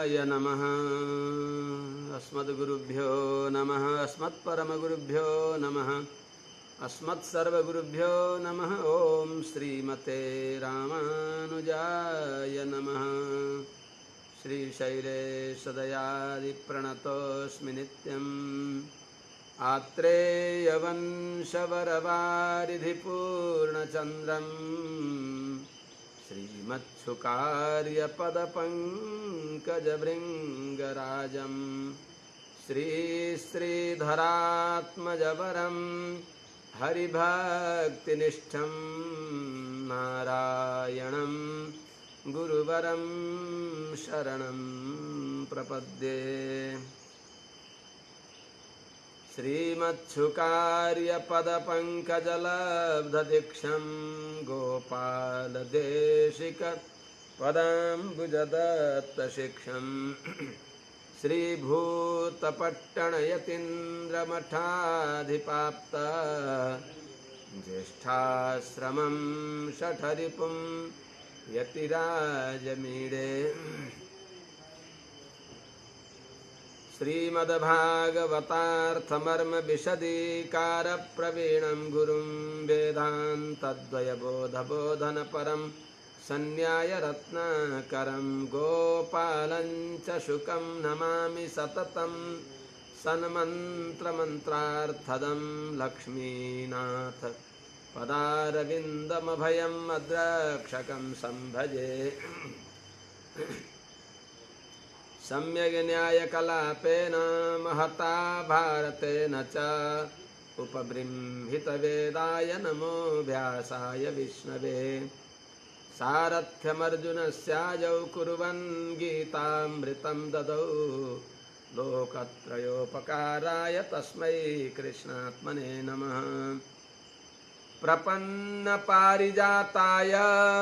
य नमः। अस्मद्गुरुभ्यो नमः। अस्मत्परमगुरुभ्यो नमः। अस्मत्सर्वगुरुभ्यो नमः। ओम श्रीमते रामानुजाय नमः। श्रीशैलेशदयादिप्रणतोऽस्मि नित्यम्। आत्रेयवंशवरवारिधिपूर्णचन्द्रम् श्रीमत्सुकार्यपदपङ्कजभृङ्गराजम् श्रीधरात्मजवरं हरिभक्तिनिष्ठं नारायणं गुरुवरं शरणं प्रपद्ये। श्रीमत्सुकार्यपदपङ्कजलब्धदीक्षं गोपालदेशिकपदाम्बुजदत्तशिक्षं श्रीभूतपट्टणयतीन्द्रमठाधिपाप्ता ज्येष्ठाश्रमं शठरिपुं यतिराजमीडे। श्रीमद्भागवतार्थमर्मविशदीकारप्रवीणं गुरुं वेदान्तद्वयबोधबोधनपरं सन्न्यायरत्नाकरं गोपालं च शुकं नमामि सततं सन्मन्त्रमन्त्रार्थदं लक्ष्मीनाथ पदारविन्दमभयम् अद्रक्षकं संभजे। सम्यग् न्यायकलापेन महता भारतेन च उपबृंहितवेदाय नमो व्यासाय विष्णवे। सारथ्यमर्जुनस्याजौ कुर्वन् गीतामृतं ददौ लोकत्रयोपकाराय तस्मै कृष्णात्मने नमः। प्रपन्नपारिजाताय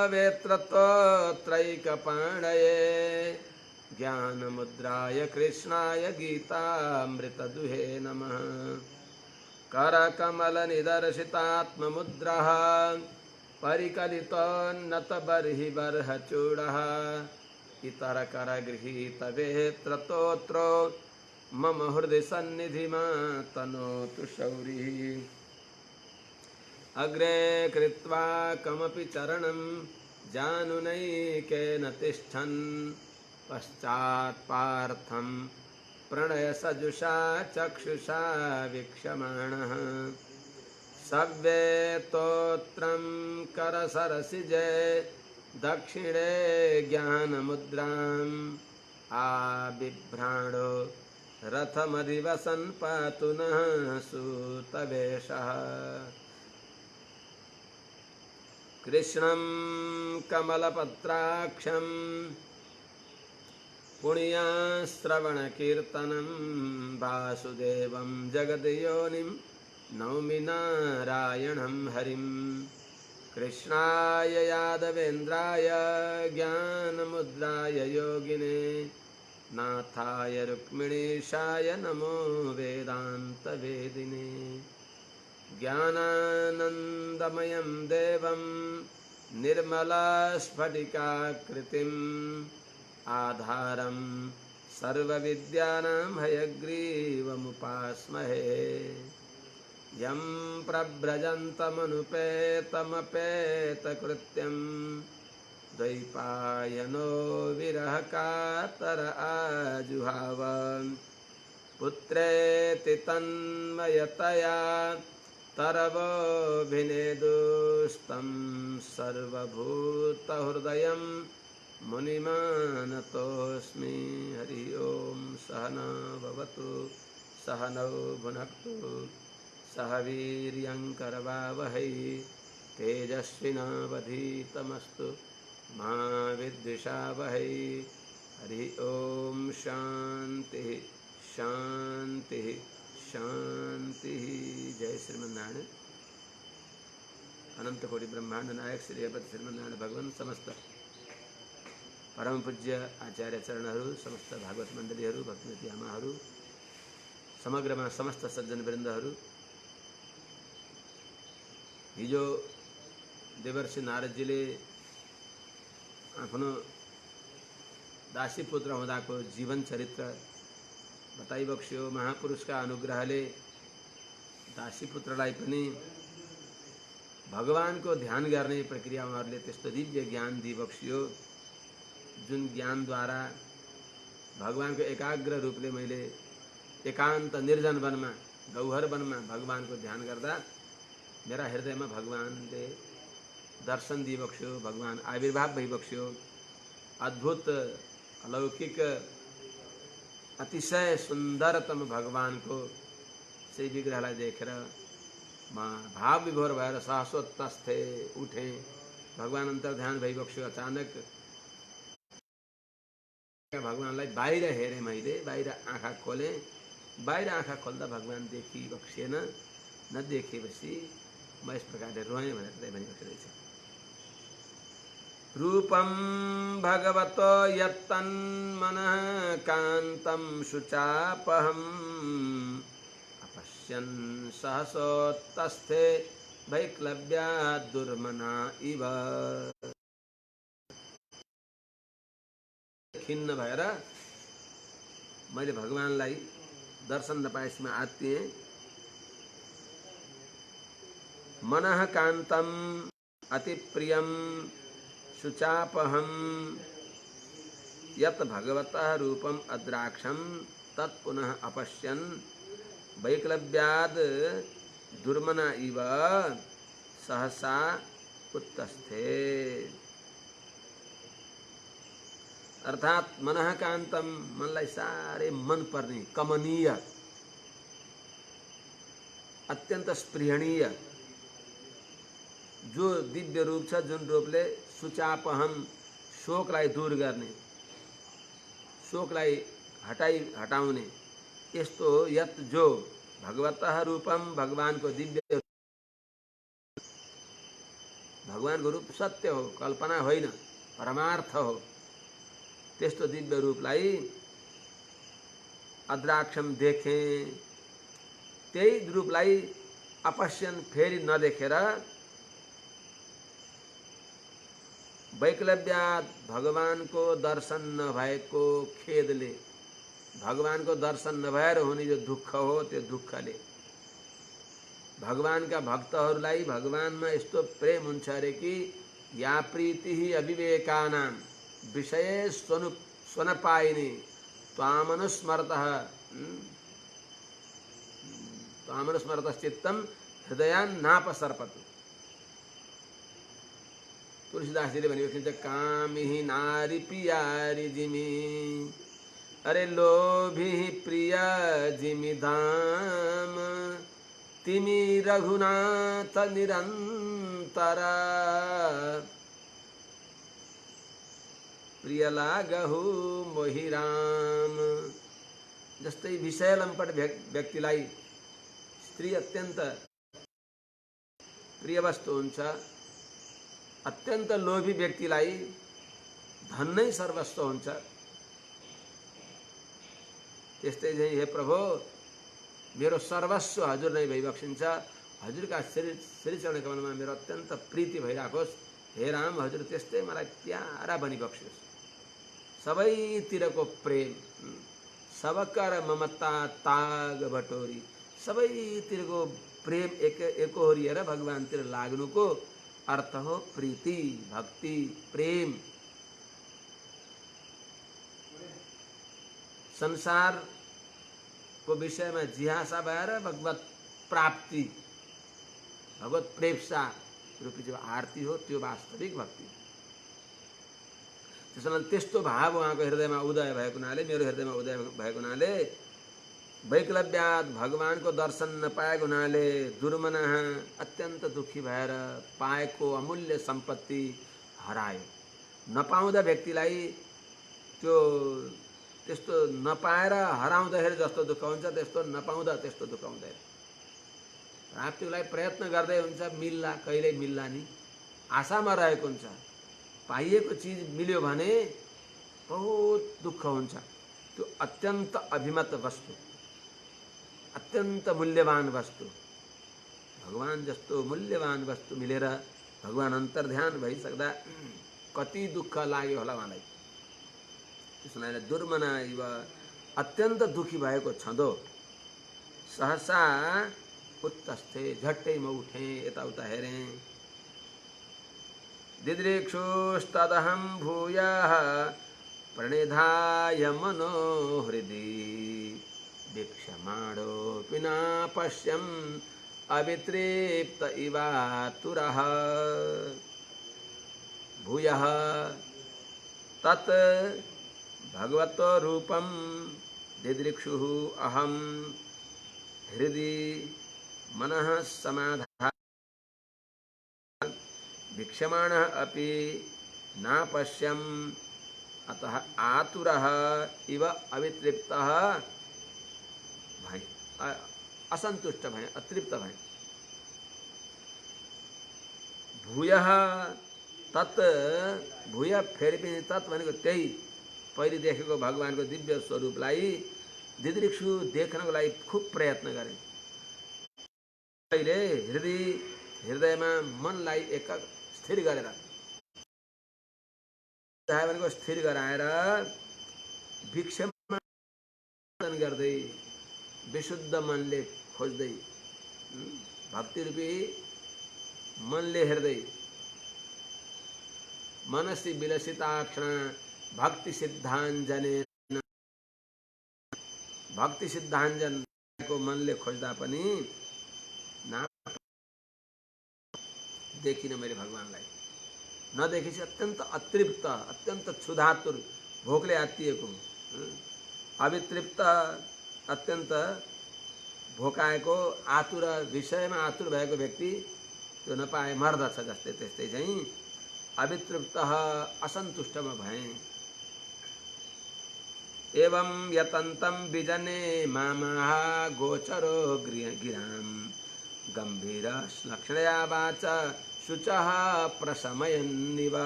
वेत्रतोत्रैकपाणये ज्ञानमुद्राय कृष्णाय गीतामृतदुहे नमः। करकमलनिदर्शितात्ममुद्रः परिकलितोन्नतबर्हिबर्हचूडः इतरकरगृहीतवेत्रतोत्रो मम हृदि सन्निधिमातनोतु शौरिः। अग्रे कृत्वा कमपि चरणं जानुनैकेन तिष्ठन् पश्चात्पार्थं प्रणयसजुषा चक्षुषा वीक्षमाणः। सव्येतोत्रं करसरसिजे दक्षिणे ज्ञानमुद्राम् आबिभ्राणो रथमधिवसन् पातु नः सूतवेषः। कृष्णं कमलपत्राक्षं पुण्याश्रवणकीर्तनं वासुदेवं जगद्योनिं नौमि नारायणं हरिं। कृष्णाय यादवेन्द्राय ज्ञानमुद्राय योगिने नाथाय रुक्मिणीशाय नमो वेदान्तवेदिने। ज्ञानानन्दमयं देवं निर्मलस्फटिकाकृतिम् आधारं सर्वविद्यानां हयग्रीवमुपास्महे। यं प्रव्रजन्तमनुपेतमपेतकृत्यं द्वैपायनो विरहकातर आजुहाव। पुत्रेति तन्मयतया तरवोऽभिनेदुस्तं सर्वभूतहृदयं मुनिमानतोऽस्मि। हरि ओम। सहना भवतु सहनौ भुनक्तु सह वीर्यङ्करवावहै तेजस्विनावधीतमस्तु मा विद्विषावहै। हरि ओम। शांति शांति शांति। जय श्रीमन्नारायण। अनंत कोटि ब्रह्मांड नायक श्री अवध श्रीमन्नारायण भगवान समस्त परम पूज्य आचार्य चरणहरू, समस्त भागवत मण्डलीहरू, भक्तिमती आमाहरू, समग्रमा समस्त सज्जन वृन्दहरू, हिजो देवर्षि नारदजीले आफ्नो दासी पुत्र हुँदाको जीवन चरित्र बताइबक्स्यो। महापुरुषका अनुग्रहले दासी पुत्रलाई पनि भगवानको ध्यान गर्ने प्रक्रिया उहाँहरूले त्यस्तो दिव्य ज्ञान दिइबक्स्यो, जुन ज्ञानद्वारा भगवानको एकाग्र रूपले मैले एकान्त निर्जन वनमा गौहर वनमा भगवानको ध्यान गर्दा मेरा हृदयमा भगवानले दर्शन दिइबक्स्यो, भगवान आविर्भाव भइबक्स्यो। अद्भुत अलौकिक अतिशय सुन्दरतम भगवानको चाहिँ विग्रहलाई देखेर म भाव विभोर भएर सहसोत्तस्थे उठेँ। भगवान अन्तर्ध्यान भइबक्स्यो। अचानक भगवानलाई बाहिर हेरेँ मैले, बाहिर आँखा खोलेँ। बाहिर आँखा खोल्दा भगवान देखिबक्सिएन। नदेखेपछि म यस प्रकारले रोएँ भनेर भनिबक्सेको रहेछ। रूपं भगवतो यत्तन्मनः कान्तं शुचापहम् अपश्यन् सहसोत्तस्थे वैक्लव्याद् दुर्मना इव। खिन्न भएर मैले भगवानलाई दर्शन नपाएसम्म आत्तिएँ। मनः कान्तं अति प्रियं शुचापहं यत् भगवतः रूपम अद्राक्षं तत् पुनः अपश्यन् वैक्लव्याद् दुर्मना इव सहसा उत्तस्थे। अर्थात मनः कान्तं, मनलाई साह्रै मन पर्ने, कमनीय, अत्यन्त स्पृहणीय जो दिव्य रूप छ, जुन रूपले शुचापहम शोकलाई दूर गर्ने, शोकलाई हटाउने, यस्तो यत जो भगवतः रूपम, भगवानको दिव्य, भगवानको रूप सत्य हो, कल्पना होइन, परमार्थ हो, त्यस्तो दिव्य रूपलाई अद्राक्षम देखेँ। त्यही रूपलाई अपश्यन फेरि नदेखेर वैक्लव्यात् भगवानको दर्शन नभएको खेदले, भगवानको दर्शन नभएर हुने जो दुःख हो त्यो दुःखले भगवानका भक्तहरूलाई भगवानमा यस्तो प्रेम हुन्छ अरे कि या प्रीति अविवेकानां विषये स्वनपायिनी त्वामनुस्मरतः त्वामनुस्मरतश्चित्तं हृदयान्नापसर्पतु। तुलसीदास जी ने भनेको छ कामिहि नारी पियारी जिमी, अरे लोभी प्रिय जिमी धाम, तिमी रघुनाथ निरन्तरा, प्रिय लागहु मोहि राम। जस्तै विषय लम्पट व्यक्तिलाई स्त्री अत्यन्त प्रिय वस्तु हुन्छ, अत्यन्त लोभी व्यक्तिलाई धन नै सर्वस्व हुन्छ। त्यस्तै चाहिँ हे प्रभु मेरो सर्वस्व हजुर नै भइबक्सिन्छ, हजुरका श्री चरण कमलमा मेरो अत्यन्त प्रीति भइराखोस्। हे राम हजुर त्यस्तै मलाई प्यारा बनिबक्सियोस्। सबैतिरको प्रेम, सबकर ममता ताग बटोरी, सबैतिरको प्रेम एकहोरिएर भगवानतिर लाग्नुको अर्थ हो प्रीति, भक्ति, प्रेम। संसारको विषयमा जिज्ञासा भएर भगवत प्राप्ति, भगवत प्रेप्सा रूपी जो आरती हो त्यो वास्तविक भक्ति। त्यसैले त्यस्तो भाव उहाँको हृदयमा उदय भएको हुनाले, मेरो हृदयमा उदय भएको हुनाले, वैक्लव्यात् भगवानको दर्शन नपाएको हुनाले दुर्मना अत्यन्त दुखी भएर पाएको अमूल्य सम्पत्ति हरायो। नपाउँदा व्यक्तिलाई त्यो त्यस्तो नपाएर हराउँदाखेरि जस्तो दुःख हुन्छ त्यस्तो नपाउँदा त्यस्तो दुःख हुँदैन। प्राप्तिको लागि प्रयत्न गर्दै हुन्छ, मिल्ला कहिल्यै मिल्ला नि, आशामा रहेको हुन्छ। पाइएको चिज मिल्यो भने बहुत दुःख हुन्छ। त्यो अत्यन्त अभिमत वस्तु, अत्यन्त मूल्यवान वस्तु, भगवान जस्तो मूल्यवान वस्तु मिलेर भगवान अन्तर्ध्यान भइसक्दा कति दुःख लाग्यो होला उहाँलाई। त्यसनाले दुर्मना इव अत्यन्त दुखी भएको छँदो सहसा उत्तस्थे झट्टै म उठेँ, यताउता हेरेँ। दिदृक्षुस्तदहं भूयः प्रणिधाय मनोहृदि वीक्षमाणोऽपि न पश्यन् अवितृप्त इवातुरः। भूयः तत् भगवतो रूपं दिदृक्षुः अहं हृदि मनः समाधाय वीक्षमाणः अपि न पश्यन् अतः आतुरः इव अवितृप्तः भय, असंतुष्ट भय, अतृप्त भय। भूयः तत् भूय फेरि पनि तत् भनेको त्यही पहिले देखेको भगवानको दिव्य स्वरूपलाई दिदृक्षु देख्नको लागि खुब प्रयत्न गरे। पहिले हृदयमा मनलाई एक स्थिर गरेर भनेको स्थिर गराएर भिक्षमा गर्दै विशुद्ध मनले खोज्दै भक्ति रूपी मनले हेर्दै मनसी विलसिताक्षण भक्ति सिद्धाञ्जन भक्ति सिद्धाञ्जन को मनले खोज्दा पनि ना देखिन मैले भगवानलाई। नदेखेपछि अत्यन्त अतृप्त, अत्यन्त क्षुधातुर, भोकले आत्तिएको, अवितृप्त, अत्यन्त भोकाएको, आतुर, विषयमा आतुर भएको व्यक्ति त्यो नपाए मर्दछ जस्तै त्यस्तै चाहिँ अवितृप्त असन्तुष्टमा भए। एवं यतन्तं विजने मामाह गोचरो गिराम गंभीर लक्षणया वाच शुचः प्रशमयन्निव।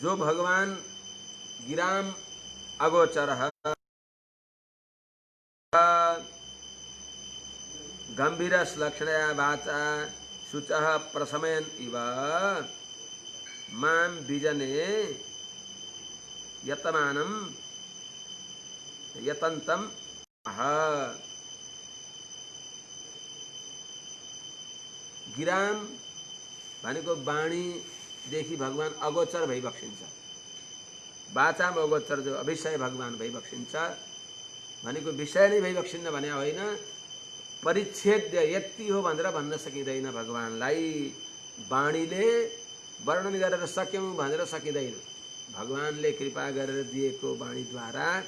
जो भगवान गिराम अगोचरः गंभीर लक्षणया वाचा शुचः प्रशमयन् इव मां विजने यतमानं यतन्तं गिराम भनेको वाणीदेखि भगवान अगोचर भइबक्सिन्छ। वाचामा अगोचर जो अविषय भगवान भइबक्सिन्छ भनेको विषय नै भइबक्सिन्न भने होइन, परिच्छेद्य यति हो भनेर भन्न सकिँदैन। भगवानलाई वाणीले वर्णन गरेर सक्यौं भनेर सकिँदैन। भगवानले कृपा गरेर दिएको वाणीद्वारा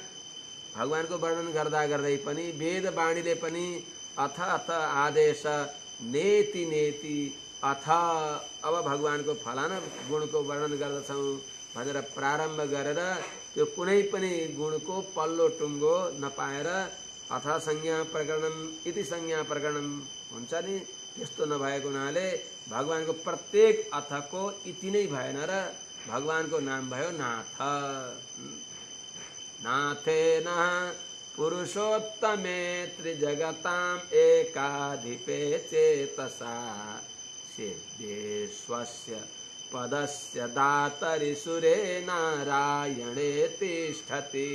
भगवानको वर्णन गर्दा गर्दै पनि वेद वाणीले पनि अथ अथ आदेश नेति नेति अथ अब भगवानको फलाना गुणको वर्णन गर्दछौँ भनेर प्रारम्भ गरेर त्यो कुनै पनि गुणको पल्लो टुङ्गो नपाएर अथ संज्ञा प्रकरणम इति संज्ञा प्रकरणम हुन्छ नि, त्यस्तो नभएको हुनाले भगवानको प्रत्येक अथको इति नै भएन र भगवानको नाम भयो नाथ। नाथेन पुरुषोत्तमे त्रिजगताम एकाधिपे चेतसा सिद्धेश्वस्य पदस्य दातरि सुरे नारायणे तिष्ठति।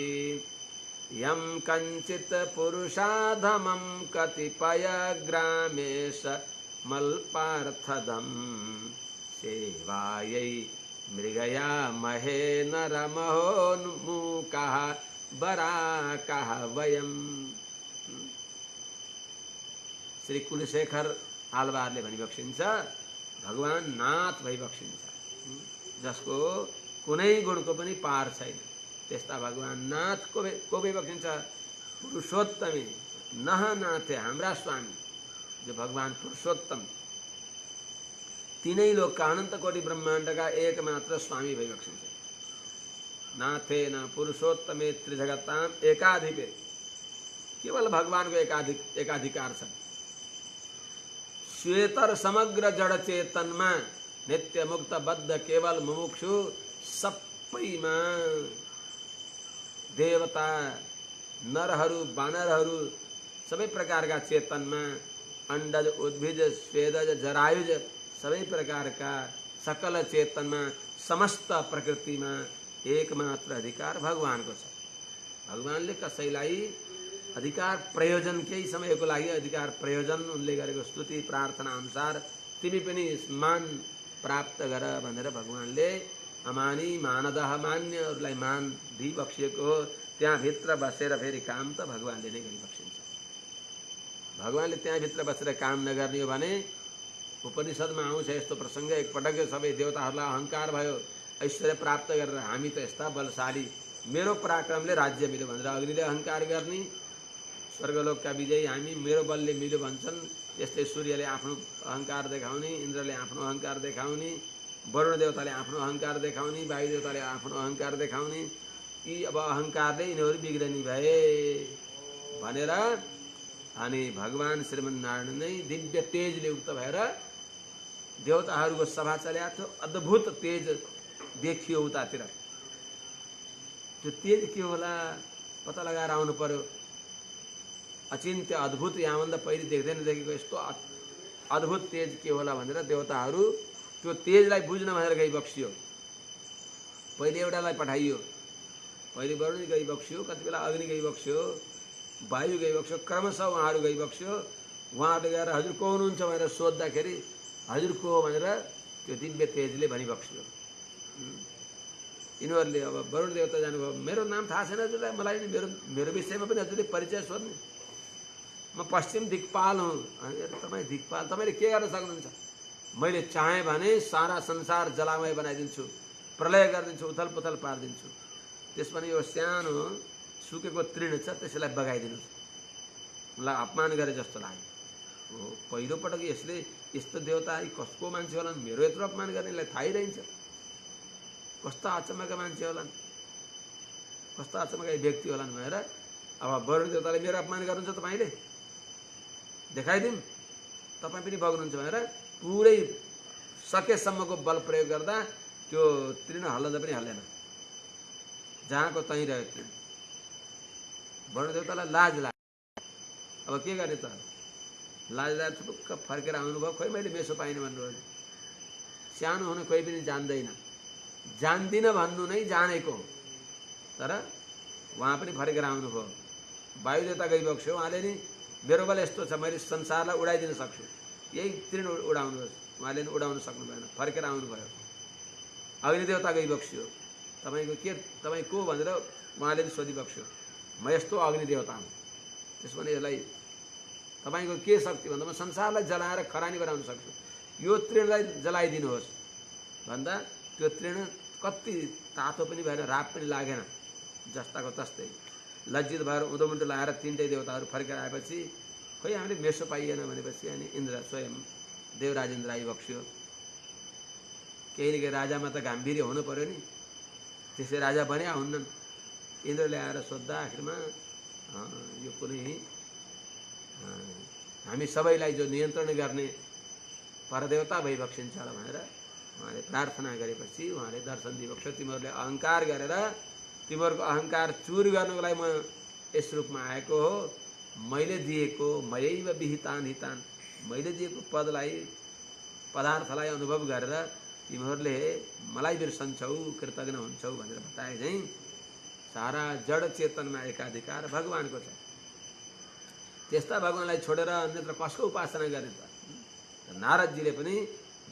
यं कंचित पुरुषाधमं कतिपय ग्रामेश मल्पार्थदं सेवायै मृगया महे नरमहोन्मुखः बराकः वयम्। श्री कुलशेखर आलवारले भनिबक्सिन्छ भगवान नाथ भइबक्सिन्छ जसको कुनै गुणको पनि पार छैन। त्यस्ता भगवान नाथ को भइबक्सिन्छ पुरुषोत्तमी नह नाथे हाम्रा स्वामी जो भगवान पुरुषोत्तम तीनै लोकका अनन्त कोटि ब्रह्माण्डका एकमात्र स्वामी भइबक्सिन्छ। नाथेन पुरुषोत्तमे त्रिजगताम एकाधिपे, केवल भगवानको एकाधिकार छ। श्वेतर समग्र जड चेतनमा नित्य मुक्त बद्ध केवल मुमुक्षु सबैमा देवता नरहरू वानरहरू सबै प्रकारका चेतनमा अंडज उद्भिज स्वेदज जरायुज सबै प्रकारका सकल चेतनमा समस्त प्रकृतिमा एकमात्र अधिकार भगवानको छ। भगवानले कसैलाई अधिकार प्रयोजन केही समयको लागि अधिकार प्रयोजन उनले गरेको स्तुति प्रार्थना अनुसार तिमी पनि मान प्राप्त गर भनेर भगवानले अमानी मानदह मान्यहरूलाई मान दिइबक्सिएको हो। त्यहाँभित्र बसेर फेरि काम त भगवानले नै गरिबक्सिन्छ। भगवानले त्यहाँभित्र बसेर काम नगर्ने हो भने उपनिषदमा आउँछ यस्तो प्रसङ्ग, एकपटक सबै देवताहरूलाई अहङ्कार भयो ऐश्वर्य प्राप्त गरेर हामी त यस्ता बलशाली, मेरो पराक्रमले राज्य मिल्यो भनेर अग्निले अहङ्कार गर्ने, स्वर्गलोकका विजयी हामी मेरो बलले मिल्यो भन्छन्। यस्तै सूर्यले आफ्नो अहङ्कार देखाउने, इन्द्रले आफ्नो अहङ्कार देखाउने, वरुण देवताले आफ्नो अहङ्कार देखाउने, वायु देवताले आफ्नो अहङ्कार देखाउने, यी अब अहङ्कारले यिनीहरू बिग्रनी भए भनेर अनि भगवान श्रीमन्नारायण नै दिव्य तेजले युक्त भएर देवताहरूको सभा चलेको थियो। अद्भुत तेज देखियो उतातिर। त्यो तेज के होला पत्ता लगाएर आउनु पर्यो। अचिन्त्य अद्भुत, यहाँभन्दा पहिले देख्दैन देखेको यस्तो अद्भुत तेज के होला भनेर देवताहरू त्यो तेजलाई बुझ्न भनेर गइबक्सियो। पहिले एउटालाई पठाइयो, पहिले वरुण गइबक्सियो, कति बेला अग्नि गइबक्सियो, वायु गइबक्सियो, क्रमशः उहाँहरू गइबक्सियो। उहाँहरूले गएर हजुर को हुनुहुन्छ भनेर सोद्धाखेरि हजुर को भनेर त्यो दिव्य तेजले भनिबक्सियो। यिनीहरूले अब वरुण देवता जानुभयो, मेरो नाम थाहा छैन हजुरलाई, मलाई नि मेरो विषयमा पनि हजुरले परिचय सोध्ने, म पश्चिम दिक्पाल हुँ। तपाईँ दिक्पाल, तपाईँले के गर्न सक्नुहुन्छ? मैले चाहेँ भने सारा संसार जलामय बनाइदिन्छु, प्रलय गरिदिन्छु, उथल पुथल पारिदिन्छु। त्यसमा यो सानो सुकेको तृण छ त्यसलाई बगाइदिनुहोस्। मलाई अपमान गरे जस्तो लाग्यो। हो, पहिलोपटक यसले यस्तो देवता कसको मान्छे होलान्, मेरो यत्रो अपमान गर्नेलाई थाहै रहन्छ। कस्ता अचम्मका मान्छे होलान्, कस्ता अचम्मका व्यक्ति होलान् भनेर अब वरुण देवताले मेरो अपमान गर्नुहुन्छ तपाईँले, देखाइदिउँ तपाईँ पनि बग्नुहुन्छ भनेर पुरै सकेसम्मको बल प्रयोग गर्दा त्यो तृण हल्लँदा पनि हल्लेन, जहाँको तहीँ रह्यो तृण। वरुण देवतालाई लाज लाग्यो। अब के गर्ने त? लाज लाग्यो, थुप्प फर्केर आउनुभयो। खोइ मैले मेसो पाइनँ भन्नुभयो। सानो हुन कोही पनि जान्दैन, जान्दिनँ भन्नु नै जानेको हो। तर उहाँ पनि फर्केर आउनुभयो। वायु देवता गइबक्स्यो, उहाँले नि मेरो बल यस्तो छ मैले संसारलाई उडाइदिन सक्छु, यही तृण उडाउनुहोस्। उहाँले नि उडाउन सक्नु भएन, फर्केर आउनुभयो। अग्नि देवता गइबक्स्यो, तपाईँको के, तपाईँ को भनेर उहाँले नि सोधिबक्स्यो। म यस्तो अग्नि देवता हुँ। त्यसमा यसलाई तपाईँको के शक्ति भन्दा म संसारलाई जलाएर खरानी बनाउन सक्छु, यो तृणलाई जलाइदिनुहोस् भन्दा त्यो तृण कति तातो पनि भएन, राप पनि लागेन, जस्ताको तस्तै लज्जित भएर उदोमुन्टो लगाएर तिनटै देवताहरू फर्केर आएपछि खोइ हामीले मेसो पाइएन भनेपछि अनि इन्द्र स्वयं देवराज इन्द्र आइबक्स्यो। केही न केही राजामा त गाम्भीर्य हुनु पर्यो नि, त्यसै राजा बन्या हुन्नन्। इन्द्रले आएर सोद्धा आखिरमा यो कुनै हामी सबैलाई जो नियन्त्रण गर्ने परदेवता भइबक्सिन्छ होला भनेर उहाँले प्रार्थना गरेपछि उहाँले दर्शन दिइबक्स्यो। तिमीहरूले अहङ्कार गरेर तिमीहरूको अहङ्कार चुर गर्नको लागि म यस रूपमा आएको हो। मैले दिएको मयैव विहितान हितान, मैले दिएको पदलाई पदार्थलाई अनुभव गरेर तिमीहरूले मलाई बिर्सन्छौ, कृतज्ञ हुन्छौ भनेर बताए चाहिँ सारा जड चेतनमा एकाधिकार भगवानको छ। त्यस्ता भगवानलाई छोडेर अन्यत्र कसको उपासना गर्ने त? नारदजीले पनि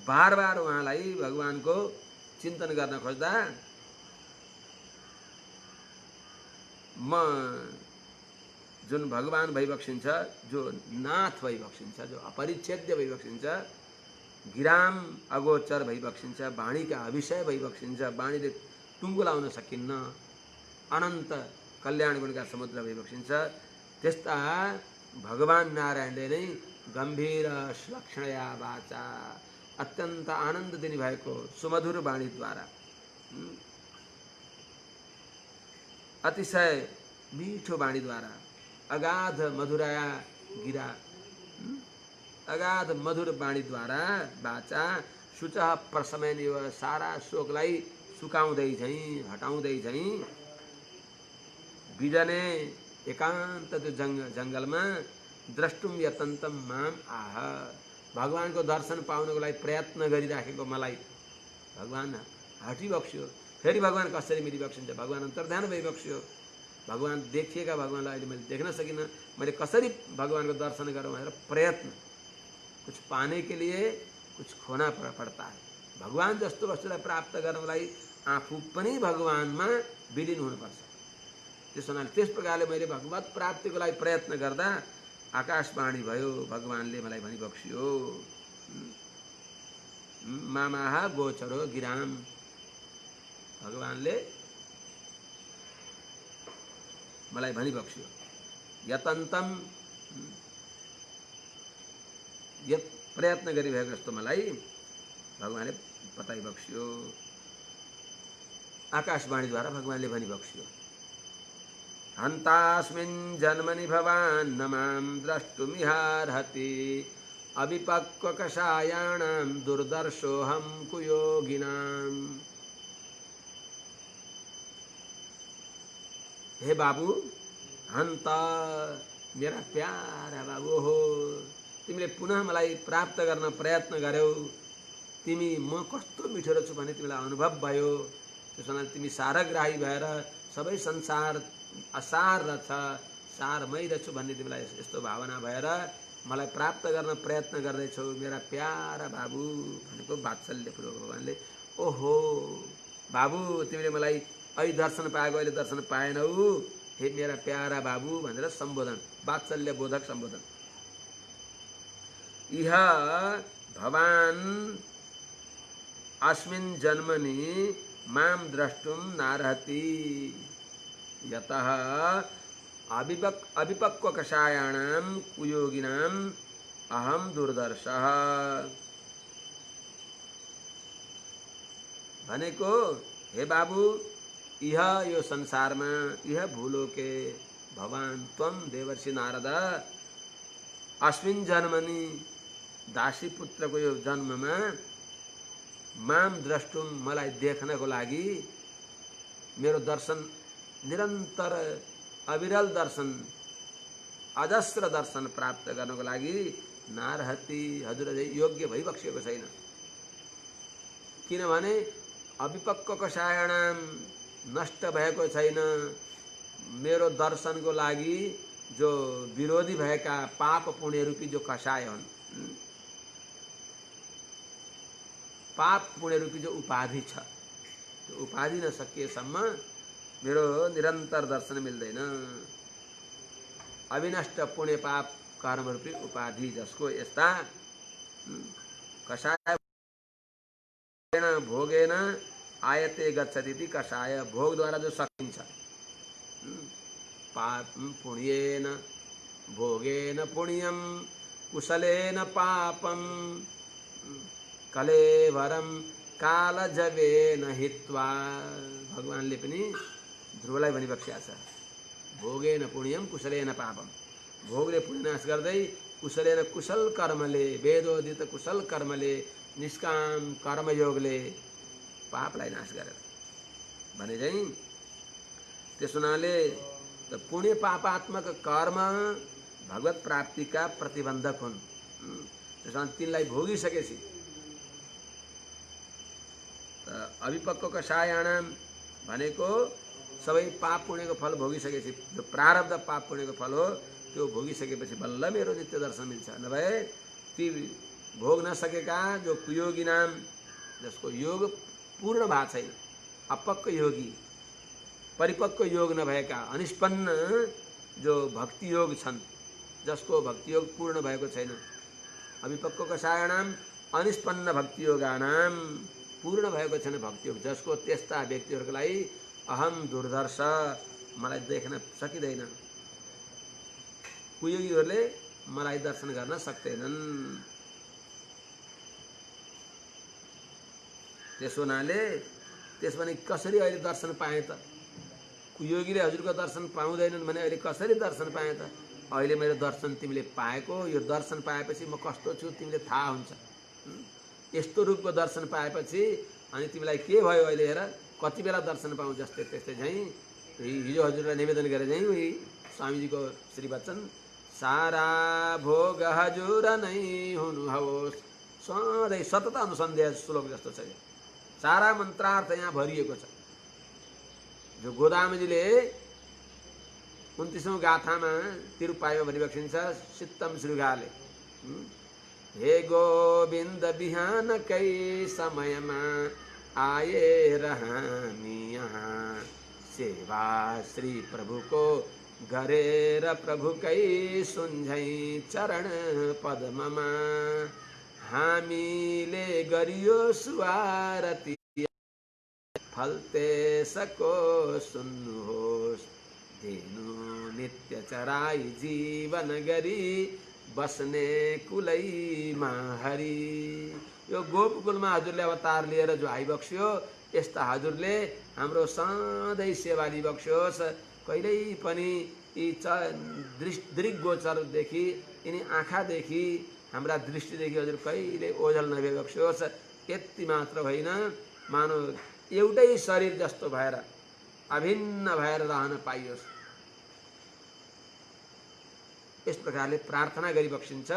बार बार उहाँलाई भगवानको चिन्तन गर्न खोज्दा म जुन भगवान भइबक्सिन्छ, जो नाथ भइबक्सिन्छ, जो अपरिच्छेद्य भइबक्सिन्छ, गिराम अगोचर भइबक्सिन्छ, वाणीका अविषय भइबक्सिन्छ, वाणीले टुङ्गो लाउन सकिन्न, अनन्त कल्याण गुणका समुद्र भइबक्सिन्छ, त्यस्ता भगवान नारायणले नै गम्भीर श्लक्षणया वाचा अत्यन्त आनन्द दिने भएको सुमधुर वाणीद्वारा, अतिशय मीठो वाणीद्वारा, अगाध मधुरया गिरा, अगाध मधुर वाणीद्वारा वाचा शुच प्रशमयनिव, सारा शोकलाई सुकाउँदै झैँ हटाउँदै झैँ बिजने एकान्त त्यो जङ्गलमा द्रष्टुम यतन्तम माम आह, भगवानको दर्शन पाउनको लागि प्रयत्न गरिराखेको मलाई, भगवान हटी बक्स्यो। फेरि भगवान् कसरी मिली बक्सिन्छ? भगवान् अन्तर्ध्यान भई बक्स्यो। भगवान् देखिएका भगवान्लाई अहिले मैले देख्न सकिनँ, मैले कसरी भगवानको दर्शन गरौँ भनेर प्रयत्न। कुछ पाने के लिए कुछ खोना पड़ता है। भगवान जस्तो वस्तुलाई प्राप्त गर्नलाई आफू पनि भगवानमा विलीन हुनुपर्छ। त्यसो हुनाले त्यस प्रकारले मैले भगवत प्राप्तिको लागि प्रयत्न गर्दा आकाशवाणी भयो, भगवानले मलाई भनी बक्सियो। मामाहा गोचरो गिराम, भगवानले मलाई भनी बक्सियो। यतन्तम, यत प्रयत्न गरिरहेको जस्तो मलाई भगवानले बताइ बक्सियो। आकाशवाणीद्वारा भगवानले भनी बक्सियो। हन्तास्मिन् जन्मनि भवान् न मां द्रष्टुमिहार्हति, अविपक्वकषायाणां दुर्दर्शोऽहं कुयोगिनाम्। हे बाबू, हन्ता, मेरा प्यारा बाबू हो, तिमीले पुनः मलाई प्राप्त गर्न प्रयत्न गर्यौ। तिमी म कस्तो मिठो रहेछु भन्ने तिमीलाई अनुभव भयो। त्यसो हुनाले तिमी सारग्राही भएर सबै संसार असार रहेछ, सारमै रहेछु भन्ने तिमीलाई यस्तो भावना भएर मलाई प्राप्त गर्न प्रयत्न गर्दैछौ मेरा प्यारा बाबू भनेको वात्सल्यपूर्वक भगवानले। ओहो बाबू, तिमीले मलाई अहिले दर्शन पाएको, अहिले दर्शन पाएनौ, हे मेरा प्यारा बाबू भनेर सम्बोधन, वात्सल्य बोधक सम्बोधन। इह भवान अस्मिन् जन्मनि मां द्रष्टुम नार्हति, यतः अविपक्वकषायाणां कुयोगिनाम् अहम दुर्दर्शः। भनेको हे बाबू, यह यो संसारमा, यह भूलोके भवान त्वम देवर्षि नारद अस्मिन् जन्मनि, दासी पुत्रको यो जन्ममा माम द्रष्टुम, मलाई देख्नको लागि, मेरो दर्शन निरन्तर अविरल दर्शन, अजस्र दर्शन प्राप्त गर्नको लागि नारहति, हजुर अझै योग्य भइबक्सेको छैन। किनभने अविपक्वकषायाणाम, नष्ट भएको छैन मेरो दर्शनको लागि जो विरोधी भएका पाप पुण्य रूपी जो कषाय हुन्, पाप पुण्य रूपी जो उपाधि छ, त्यो उपाधि नसकिएसम्म मेरो निरन्तर दर्शन मिल्दैन। अविनष्ट पुण्य पाप कर्म रूपी उपाधि जसको यस्ता कषाय भोगेन आयते गच्छति, कषाय भोगद्वारा जो सकिन्छ। पाप पुण्येन भोगेन पुण्यम, कुशलेन पापम, कलेवरम कालजवेन हित्वा। भगवानले पनि ध्रुवलाई भनिबक्सेका छ, भोगेन पुण्यम कुशलेन पापम, भोगले पुण्य नाश गर्दै कुशलेन कुशल कर्मले, वेदोदित कुशल कर्मले, निष्काम कर्मयोगले पापलाई नाश गरेर भने चाहिँ। त्यस हुनाले पुण्य पापात्मक कर्म भगवत प्राप्तिका प्रतिबन्धक हुन्। त्यस कारण तिनलाई भोगिसकेपछि अविपक्व कषायाणाम भनेको सबै पाप पुण्यको फल भोगिसकेपछि, जो प्रारब्ध पाप पुण्यको फल हो त्यो भोगिसकेपछि बल्ल मेरो नित्य दर्शन मिल्छ। नभए ती भोग नसकेका जो कुयोगी नाम, जसको योग पूर्ण भएको छैन, अपक्व योगी, परिपक्व योग नभएका अनिष्पन्न जो भक्ति योग छन्, जसको भक्ति योग पूर्ण भएको छैन, अविपक्व कषायाणाम अनिष्पन्न भक्ति योगानाम, पूर्ण भएको छैन भक्ति योग जसको, त्यस्ता व्यक्तिहरूको लागि अहम दुर्दर्श, मलाई देख्न सकिँदैन। कुयोगीहरूले मलाई दर्शन गर्न सक्दैनन्। त्यसो हुनाले त्यसो भने कसरी अहिले दर्शन पाएँ त? कुयोगीले हजुरको दर्शन पाउँदैनन् भने अहिले कसरी दर्शन पाएँ त? अहिले मेरो दर्शन तिमीले पाएको, यो दर्शन पाएपछि म कस्तो छु तिमीले थाहा हुन्छ। यस्तो रूपको दर्शन पाएपछि अनि तिमीलाई के भयो अहिले हेर, कति बेला दर्शन पाऊँ जस्तै त्यस्तै झैँ हिजो हजुरलाई निवेदन गरे झैँ उही स्वामीजीको श्रीवचन, सारा भोग हजुर नै हुनु होस्, सधैँ सतत अनुसन्ध्या श्लोक जस्तो छ। सारा मन्त्रार्थ यहाँ भरिएको छ। जो गोदामजीले 29औं गाथामा तिरुपाईमा भनिबक्सिन्छ सित्तम श्रृगाले, हे गोविन्द बिहानकै समयमा आए हामी यहाँ, सेवा श्री प्रभुको गरेर प्रभुकै सुन्झै चरण पद्ममा, हामीले गरियो सुवारती फल त्यसको सुन्नुहोस्, दिनु नित्य चराई जीवन गरी बस्ने कुलैमा हरि। यो गोपकुलमा हजुरले अवतार लिएर जो आइबक्स्यो, यस्ता हजुरले हाम्रो सधैँ सेवा लिइबक्स्योस्। कहिल्यै पनि यी दृग्गोचरदेखि, यिनी आँखादेखि, हाम्रा दृष्टिदेखि हजुर कहिले ओझल नभइबक्स्योस्। यति मात्र होइन, मानव एउटै शरीर जस्तो भएर अभिन्न भएर रहन पाइयोस्। यस प्रकारले प्रार्थना गरिबक्सिन्छ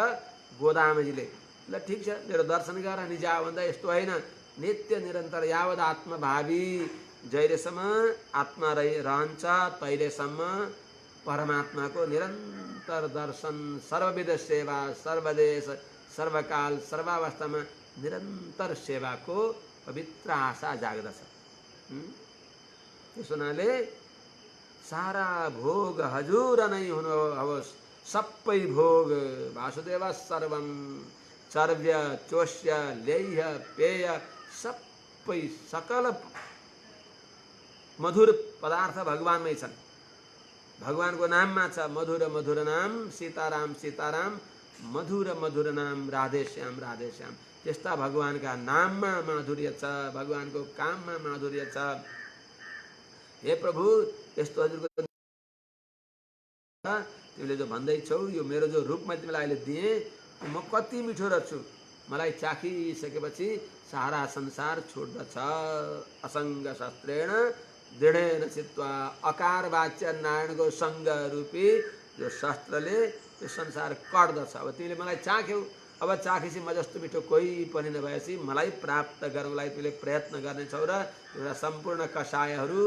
गोदामजीले। ल ठिक छ, मेरो दर्शन गर अनि जा भन्दा यस्तो होइन, नित्य निरन्तर यावद आत्मभावी जहिलेसम्म आत्मा रहन्छ तहिलेसम्म परमात्माको निरन्तर दर्शन, सर्वविध सेवा, सर्वदेश सर्वकाल सर्वावस्थामा निरन्तर सेवाको पवित्र आशा जाग्दछ। त्यस हुनाले सारा भोग हजुर नै हुनुहोस्, सबै भोग वासुदेव सर्वम, चर्व्य चोष्य लेह्य पेय सबै सकल मधुर पदार्थ भगवानमै छन्। भगवानको नाममा छ मधुर मधुर नाम, सीताराम सीताराम, मधुर मधुर नाम, राधेश्याम राधेश्याम। त्यस्ता भगवानका नाममा माधुर्य छ, भगवानको काममा माधुर्य छ। हे प्रभु, यस्तो हजुरको तिमीले जो भन्दैछौ, यो मेरो जो रूप मैले तिमीलाई अहिले दिएँ, म कति मिठो रहेछु, मलाई चाखिसकेपछि सारा संसार छोड्दछ। असङ्ग शस्त्रेण दृढेन चित्वा, अकार वाच्य नारायणको सङ्ग रूपी यो शस्त्रले यो संसार कट्दछ। अब तिमीले मलाई चाख्यौ, अब चाखेपछि म जस्तो मिठो कोही पनि नभएपछि मलाई प्राप्त गर्नलाई तिमीले प्रयत्न गर्नेछौ र एउटा सम्पूर्ण कषायहरू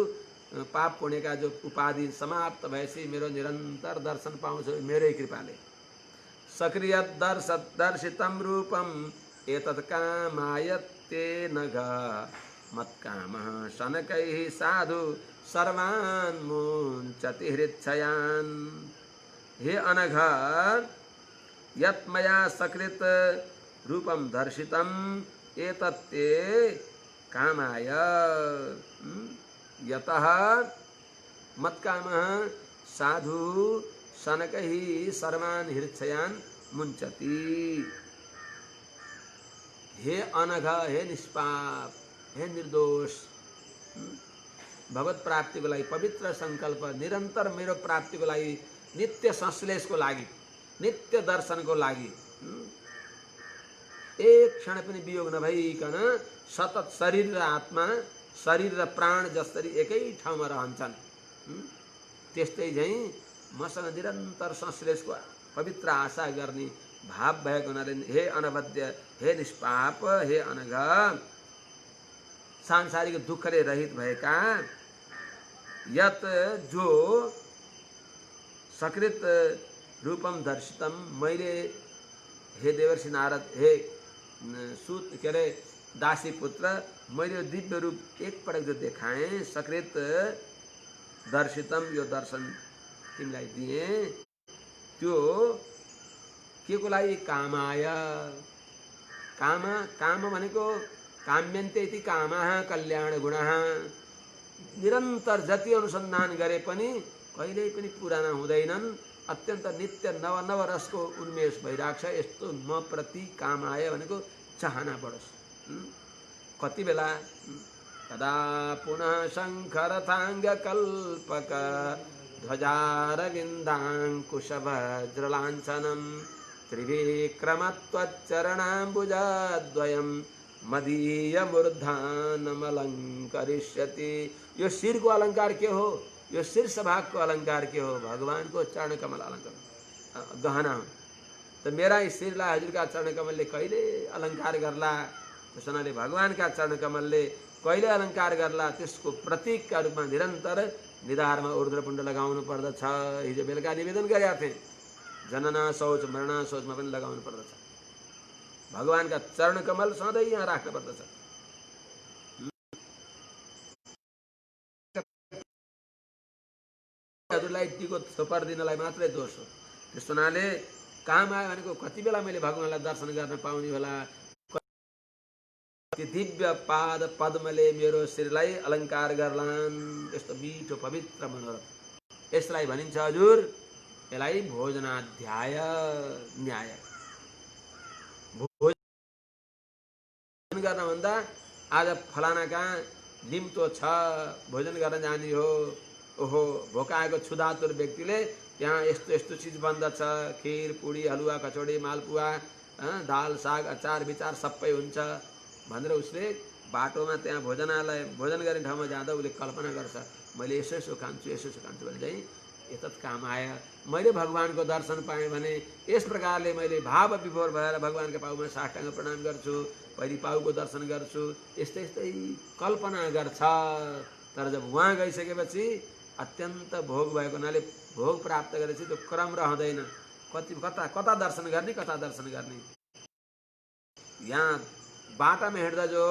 पाप पुण्यका जो उपाधि समाप्त भएपछि मेरो निरन्तर दर्शन पाउँछु मेरै कृपाले। सक्रिय दर्शितम रूपम एतत् कामायते नघ, मत्कामः शनकैः साधु सर्वान् मुञ्चति हृच्छयान्। हे अनघ, यत् मया सकृत रूपम दर्शितम एतत् ते कामाय, यतः मत्कामः साधु शनकैः सर्वान् हृच्छयान् मुञ्चति। हे अनघ, हे निष्पाप, हे निर्दोष, भगवत प्राप्तिको लागि पवित्र संकल्प, निरन्तर मेरो प्राप्तिको लागि, नित्य संश्लेषको लागि, नित्य दर्शनको लागि एक क्षण पनि वियोग नभइकन सतत शरीर र आत्मा, शरीर र प्राण जसरी एकै ठाउँमा रहन्छन्, त्यस्तै झैँ मसँग निरन्तर संश्लेषको पवित्र आशा गर्ने भाव भएको हुनाले हे अनवद्य, हे निष्पाप, हे अनघ, सांसारिक दुःखले रहित भएका, यत जो सकृत रूपम दर्शितम, मैले हे देवर्षि नारद, हे सूत के अरे दासी पुत्र, मैले दिव्य रूप एकपटक जो देखाएँ, सकृत दर्शितम, यो दर्शन तिमीलाई दिए, त्यो के को लागि? कामाय। काम, काम भनेको काम्यन्ते इति कामः कल्याण गुणः। निरन्तर जति अनुसन्धान गरे पनि कहिल्यै पनि पुराना हुँदैनन्, अत्यन्त नित्य नव नव रसको उन्मेष भइरहेको छ। यस्तो म प्रति कामाय भनेको चाहना बढोस्। कति बेला कदा पुनः शङ्खरथाङ्ग कल्पक ध्वजारविन्दाङ्कुशवज्रलाञ्छनं त्रिविक्रमत्वच्चरणाम्बुजद्वयं मदीयमूर्धानमलङ्करिष्यति। यो शिरको अलङ्कार के हो? यो शीर्ष भागको अलङ्कार के हो? भगवानको चरण कमल अलङ्कार गहना हो। त मेरा इस शिरलाई हजुरका चरण कमलले कहिले अलङ्कार गर्ला? त्यस हुनाले भगवानका चरण कमलले कहिले अलङ्कार गर्ला त्यसको प्रतीकका रूपमा निरन्तर निधारमा ऊर्ध्वपुण्ड लगाउनु पर्दछ। हिजो बेलुका निवेदन गरेका थिएँ, जनना शौच मरणा शौचमा पनि लगाउनु पर्दछ। भगवानका चरण कमल सधैँ यहाँ राख्नु पर्दछ। हजुरलाई टिको थोपारिदिनलाई मात्रै दोष हो। त्यस हुनाले काम आयो भनेको कति बेला मैले भगवानलाई दर्शन गर्न पाउने होला। दिव्य पाद पद्मले मेरो शरीरलाई अलङ्कार गर्लान्। यस्तो मिठो पवित्र मनोरथ यसलाई भनिन्छ हजुर, यसलाई भोजनाध्याय न्याय। भोजन गर्न भन्दा आज फलाना कहाँ निम्तो छ, भोजन गर्न जाने हो। ओहो, भोकाएको क्षुधातुर व्यक्तिले त्यहाँ यस्तो यस्तो चिज बन्दछ, खिर पुडी हलुवा कचौडी मालपुवा दाल साग अचार विचार सबै हुन्छ भनेर उसले बाटोमा त्यहाँ भोजन गर्ने ठाउँमा जाँदा उसले कल्पना गर्छ, मैले यसो यसो खान्छु यसो यसो खान्छु भने चाहिँ यतत काम आयो। मैले भगवानको दर्शन पाएँ भने यस प्रकारले मैले भाव विभोर भएर भगवानका पाउमा साष्टाङ्ग प्रणाम गर्छु, पहिले पाउको दर्शन गर्छु, यस्तै यस्तै कल्पना गर्छ। तर जब उहाँ गइसकेपछि अत्यन्त भोग भएको हुनाले भोग प्राप्त गरेपछि त्यो क्रम रहँदैन। कता कता दर्शन गर्ने, कता दर्शन गर्ने। यहाँ बाटामा हिँड्दा जो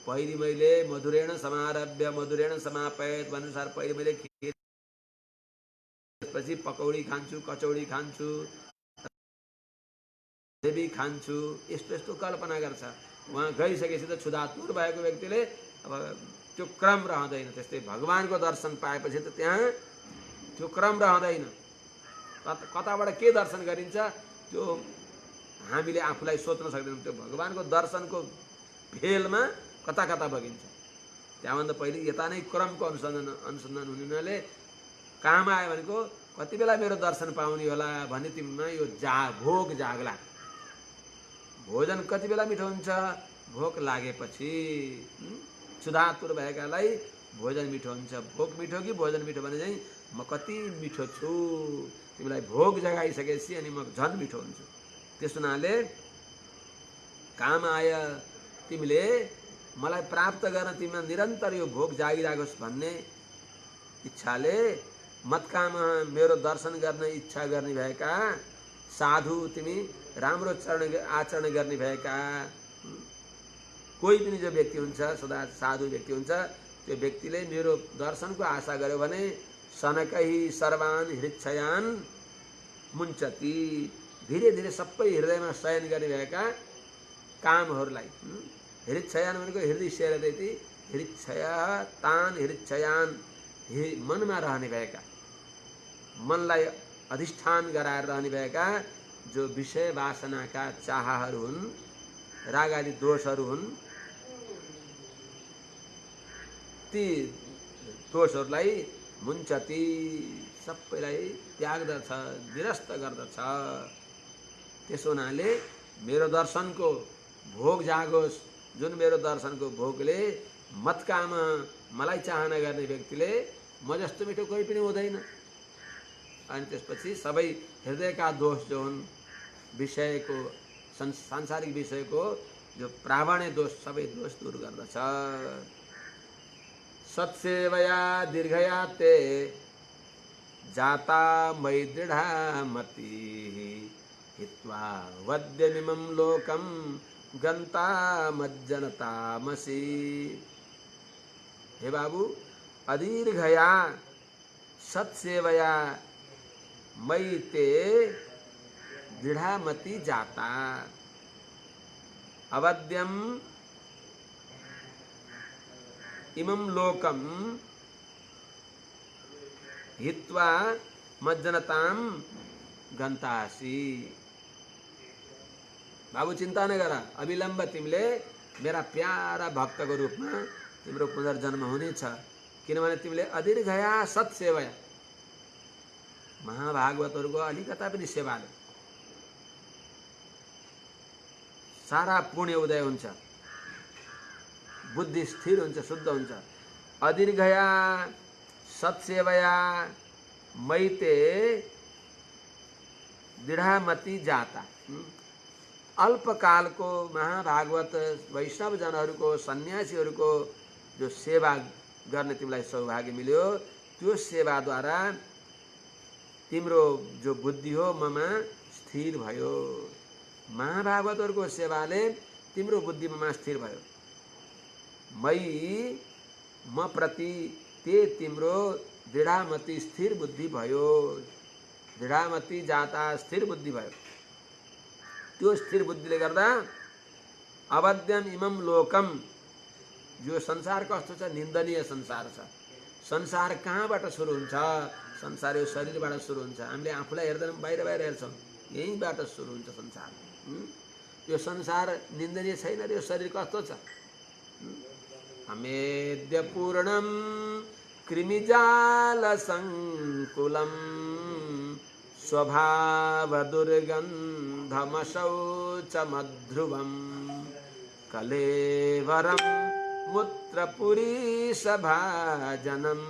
पहिले मैले मधुरेण समारभ्य मधुरेण समापयत भन्नुसार पहिले मैले खिर, त्यसपछि पकौडी खान्छु, कचौडी खान्छु, देवी खान्छु, यस्तो यस्तो कल्पना गर्छ। उहाँ गइसकेपछि त क्षुधातुर भएको व्यक्तिले अब त्यो क्रम रहँदैन। त्यस्तै भगवानको दर्शन पाएपछि त त्यहाँ त्यो क्रम रहँदैन। कताबाट के दर्शन गरिन्छ त्यो हामीले आफूलाई सोच्न सक्दैनौँ। त्यो भगवानको दर्शनको भेलमा कता कता बगिन्छ। त्यहाँभन्दा पहिले यता नै क्रमको अनुसन्धान हुने हुनाले काम आयो भनेको कति बेला मेरो दर्शन पाउने होला भन्ने तिमीमा यो भोग जाग्ला। भोजन कति बेला मिठो हुन्छ, भोक लागेपछि। क्षुधातुर भएकालाई भोजन मिठो हुन्छ। भोक मिठो कि भोजन मिठो भने चाहिँ म कति मिठो छु, तिमीलाई भोग जगाइसकेपछि अनि म झन् मिठो हुन्छु। त्यस हुनाले काम आयो, तिमीले मलाई प्राप्त गर्न तिमीमा निरन्तर यो भोग जागिराखोस् भन्ने इच्छाले मत काम मेरो दर्शन गर्न इच्छा गर्ने भएका साधु, तिमी राम्रो आचरण गर्ने भएका कोही पनि जो व्यक्ति हुन्छ, सदा साधु व्यक्ति हुन्छ, त्यो व्यक्तिले मेरो दर्शनको आशा गर्यो भने सनकही सर्वान हृच्छयान मुञ्चती, धीरे धीरे सबै हृदयमा शयन गर्ने भएका कामहरूलाई। हृच्छयान भनेको हृदय शेरदेती, हृच्छया तान हृच्छयान, मनमा रहने भएका, मनलाई अधिष्ठान गराएर रहने भएका जो विषय वासनाका चाहहरू हुन्, राग आदि दोषहरू हुन्, ती दोषहरूलाई मुञ्चती, सबैलाई त्याग्दछ, निरस्त गर्दछ। त्यसो हुनाले मेरो दर्शनको भोग जागोस्। जुन मेरो दर्शनको भोगले मतकाम मलाई चाहना गर्ने व्यक्तिले म जस्तो मिठो कोही पनि हुँदैन। अनि त्यसपछि सबै हृदयका दोष जो हुन्, विषयको सांसारिक विषयको जो प्रावण्य दोष, सबै दोष दूर गर्दछ। सत्सेवया दीर्घया ते जाता मयि दृढा मति, हित्वा वद्यमिमं लोकं गन्ता मज्जनतामसि। हे बाबू, अदीर्घया सत्सेवया मयि ते दृढ़ा मति जाता, अवद्यम इमं लोकम हित्वा मज्जनताम गन्तासी। बाबू चिन्ता नगर, अविलम्ब तिमीले मेरा प्यारा भक्तको रूपमा तिम्रो पुनर्जन्म हुनेछ। किनभने तिमीले अदीर्घया सत्सेवया, महाभागवतहरूको अलिकता पनि सेवाले सारा पुण्य उदय हुन्छ, बुद्धि स्थिर हुन्छ, शुद्ध हुन्छ। अदीर्घया सत्सेवया मैते दृढ़ामति जाता, अल्पकालको महाभागवत वैष्णवजनहरूको सन्यासीहरूको जो सेवा गर्ने तिमीलाई सौभाग्य मिल्यो, त्यो सेवाद्वारा तिम्रो जो बुद्धि हो ममा स्थिर भयो। महाभागवतहरूको सेवाले तिम्रो बुद्धि ममा स्थिर भयो। म प्रति ते तिम्रो दृढामति स्थिर बुद्धि भयो। दृढामति जाता स्थिर बुद्धि भयो। त्यो स्थिर बुद्धिले गर्दा अवध्यम इमम लोकम, यो संसार कस्तो छ? निन्दनीय संसार छ। संसार कहाँबाट सुरु हुन्छ? संसार यो शरीरबाट सुरु हुन्छ। हामीले आफूलाई हेर्दैनौँ, बाहिर बाहिर हेर्छौँ, यहीँबाट सुरु हुन्छ संसार। यो संसार निन्दनीय छैन। यो शरीर कस्तो छ? अमेद्य पूर्णम कृमिजाल संकुलम स्वभाव दुर्गंधमशौचमध्रुवम कलेवरम मूत्रपुरी सभाजनम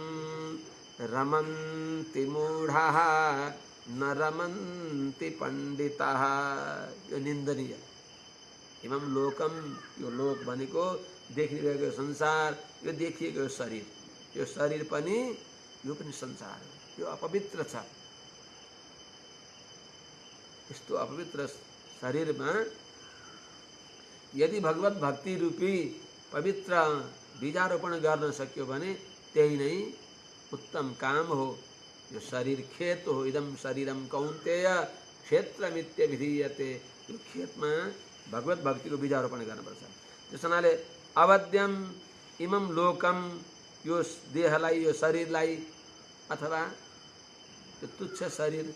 रमन्ति मूढ़ाः न रमन्ति पंडिताः। यो निन्दनीय। इमम लोकम, यो लोक भनेको देखिरहेको संसार, यो देखिएको शरीर, यो शरीर पनि, यो पनि संसार हो। यो अपवित्र छ। यस्तो अपवित्र शरीरमा यदि भगवत भक्ति रूपी पवित्र बीजारोपण गर्न सक्यो भने त्यही नै उत्तम काम हो। यो शरीर खेत हो। इदम शरीरम कौन्तेय क्षेत्रमित्य विधीयते। यो खेतमा भगवत भक्तिको बीजारोपण गर्नुपर्छ। त्यस हुनाले अवध्यम इमम लोकम, यो देहलाई, यो शरीरलाई, अथवा यो तुच्छ शरीर